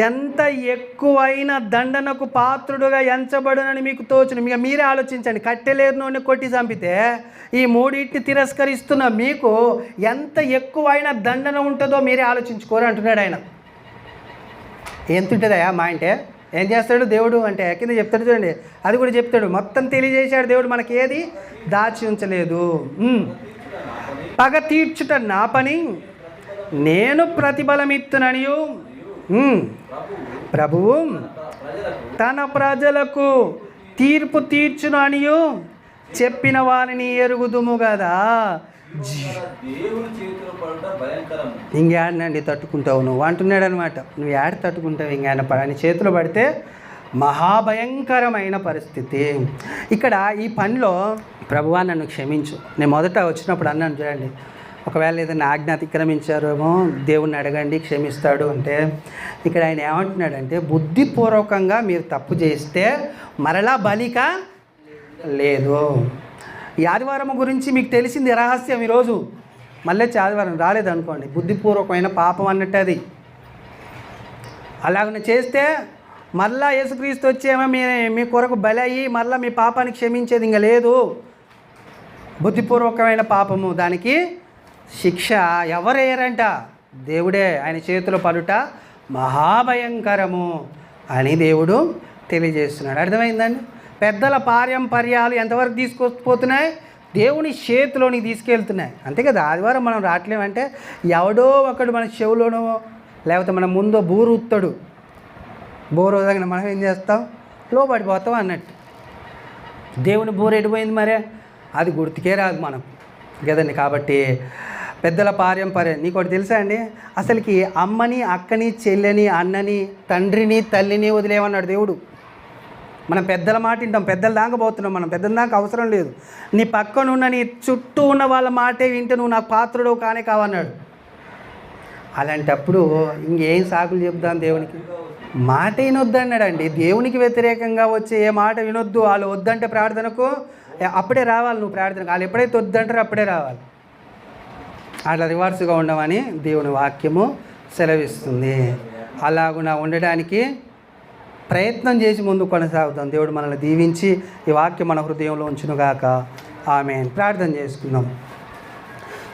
ఎంత ఎక్కువైన దండనకు పాత్రుడుగా ఎంచబడునని మీకు తోచును. ఇక మీరే ఆలోచించండి, కట్టెలేరునోని కొట్టి చంపితే ఈ 3 తిరస్కరిస్తున్న మీకు ఎంత ఎక్కువైన దండన ఉంటుందో మీరే ఆలోచించుకోరు అంటున్నాడు ఆయన. ఎంత ఉంటుందయా మా అంటే, ఏం చేస్తాడు దేవుడు అంటే కింద చెప్తాడు చూడండి, అది కూడా చెప్తాడు, మొత్తం తెలియజేశాడు దేవుడు, మనకి ఏది దాచి ఉంచలేదు. పగ తీర్చుట నా పని, నేను ప్రతిఫలమిత్తుననియు ప్రభువు తన ప్రజలకు తీర్పు తీర్చును అనియు చెప్పిన వారిని ఎరుగుదుము కదా. ఇంకేడనండి తట్టుకుంటావు నువ్వు అంటున్నాడు అనమాట. నువ్వు ఏడ తట్టుకుంటావు, ఇంకేనా ఆయన చేతిలో పడితే మహాభయంకరమైన పరిస్థితి. ఇక్కడ ఈ పనిలో ప్రభువా నన్ను క్షమించు, నేను మొదట వచ్చినప్పుడు అన్నాను చూడండి, ఒకవేళ ఏదైనా ఆజ్ఞ అతిక్రమించారేమో దేవుణ్ణి అడగండి క్షమిస్తాడు అంటే, ఇక్కడ ఆయన ఏమంటున్నాడంటే బుద్ధిపూర్వకంగా మీరు తప్పు చేస్తే మరలా బలిక లేదు. ఈ ఆదివారం గురించి మీకు తెలిసింది రహస్యం. ఈరోజు మళ్ళీ ఆదివారం రాలేదనుకోండి, బుద్ధిపూర్వకమైన పాపం అన్నట్టు అది. అలాగనే చేస్తే మళ్ళా యేసుక్రీస్తు వచ్చేమో మీ కొరకు బలి అయ్యి మళ్ళీ మీ పాపాన్ని క్షమించేది ఇంకా లేదు. బుద్ధిపూర్వకమైన పాపము, దానికి శిక్ష ఎవరేయరంట, దేవుడే. ఆయన చేతిలో పడుట మహాభయంకరము అని దేవుడు తెలియజేస్తున్నాడు. అర్థమైందండి? పెద్దల పారంపర్యాలు ఎంతవరకు తీసుకుపోతున్నాయి? దేవుని చేతిలోనికి తీసుకెళ్తున్నాయి. అంతే కదా. ఆదివారం మనం రావట్లేమంటే ఎవడో ఒకడు మన చెవులోనో లేకపోతే మన ముందో బూరు ఉత్తడు, బోరు తగిన మనం ఏం చేస్తాం? లోబడిపోతాం అన్నట్టు. దేవుని బోరు ఎడిపోయింది మరే, అది గుర్తుకే రాదు మనం కదండి. కాబట్టి పెద్దల పారంపర్యం. నీకు ఒకటి తెలుసా అండి, అసలుకి అమ్మని, అక్కని, చెల్లెని, అన్నని, తండ్రిని, తల్లిని వదిలేమన్నాడు దేవుడు. మనం పెద్దల మాట వింటాం, పెద్దల దాకా పోతున్నాం, మనం పెద్దల దాకా అవసరం లేదు. నీ పక్కనున్న నీ చుట్టూ ఉన్న వాళ్ళ మాటే వింటే నువ్వు నాకు పాత్రుడు కానే కావన్నాడు. అలాంటప్పుడు ఇంకేం సాకులు చెప్దాం దేవునికి? మాట వినొద్దు అన్నాడండి. దేవునికి వ్యతిరేకంగా వచ్చే ఏ మాట వినొద్దు. వాళ్ళు వద్దంటే ప్రార్థనకు అప్పుడే రావాలి, నువ్వు ప్రార్థనకు. వాళ్ళు ఎప్పుడైతే వద్దంటారో అప్పుడే రావాలి. అట్లా రివర్స్గా ఉండమని దేవుని వాక్యము సెలవిస్తుంది. అలాగున ఉండడానికి ప్రయత్నం చేసి ముందు కొనసాగుతాం. దేవుడు మనల్ని దీవించి ఈ వాక్యం మన హృదయంలో ఉంచునుగాక. ఆమేన్. ప్రార్థన చేసుకుందాం.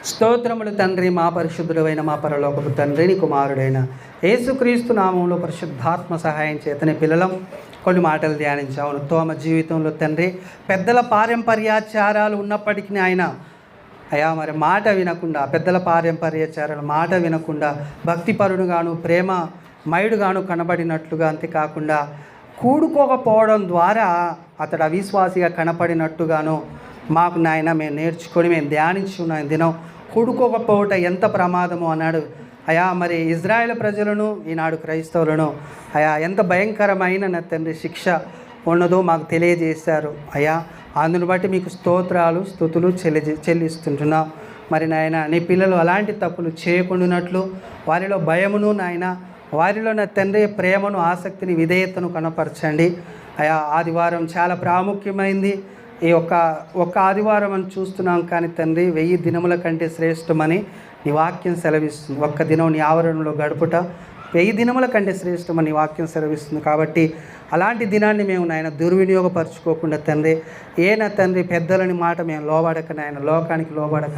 స్తోత్రములు తండ్రి, మా పరిశుద్ధుడైన మా పరలోకపు తండ్రి, నీ కుమారుడైన యేసుక్రీస్తు నామంలో పరిశుద్ధాత్మ సహాయం చేతనే పిల్లలం కొన్ని మాటలు ధ్యానించాము. తోమ జీవితంలో తండ్రి పెద్దల పారంపర్యాచారాలు ఉన్నప్పటికీ ఆయన అయా మరి మాట వినకుండా, పెద్దల పారంపర్యాచారాలు మాట వినకుండా భక్తిపరుడుగాను ప్రేమ మైడుగాను కనబడినట్లుగా, అంతేకాకుండా కూడుకోకపోవడం ద్వారా అతడు అవిశ్వాసిగా కనపడినట్టుగాను మాకు నాయన మేము నేర్చుకొని మేము ధ్యానించున్నాం. దినం కూడుకోకపోవట ఎంత ప్రమాదము అన్నాడు. అయా మరి ఇజ్రాయేల్ ప్రజలను, ఈనాడు క్రైస్తవులను అయా ఎంత భయంకరమైన నా తండ్రి శిక్ష ఉన్నదో మాకు తెలియజేశారు. అయా అందును బట్టి మీకు స్తోత్రాలు స్తుతులు చెల్లిస్తుంటున్నాం. మరి నాయన నీ పిల్లలు అలాంటి తప్పులు చేయకుండానట్లు వారిలో భయమును నాయన, వారిలో నా తండ్రి ప్రేమను, ఆసక్తిని, విధేయతను కనపరచండి. అయా ఆదివారం చాలా ప్రాముఖ్యమైంది. ఈ ఒక్క ఆదివారం అని చూస్తున్నాం, కానీ తండ్రి 1000 దినముల కంటే శ్రేష్టమని నీ వాక్యం సెలవిస్తుంది. ఒక్క దినం నీ ఆవరణలో గడుపుట 1000 దినముల కంటే శ్రేష్టమని నీ వాక్యం సెలవిస్తుంది. కాబట్టి అలాంటి దినాన్ని మేము నాయన దుర్వినియోగపరచుకోకుండా తండ్రి, నా తండ్రి పెద్దలని మాట మేము లోబడక నాయన, లోకానికి లోబడక,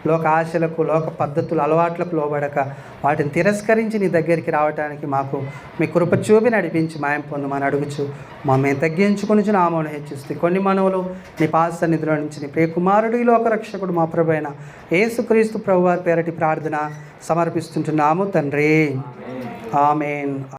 లోక ఆశలకు, లోక పద్ధతులు, అలవాట్లకు లోబడక వాటిని తిరస్కరించి నీ దగ్గరికి రావడానికి మాకు మీ కృప చూపి నడిపించి మాయం పొందమని అడుగుచు మేము తగ్గించుకొని నామను హెచ్చిస్తే కొన్ని మనవులు నీ పాద సన్నిధిలో నుంచి నీ ప్రియకుమారుడు ఈ లోక రక్షకుడు మా ప్రభువైన యేసుక్రీస్తు ప్రభువారి పేరటి ప్రార్థన సమర్పిస్తుంటున్నాము తండ్రి. ఆమేన్.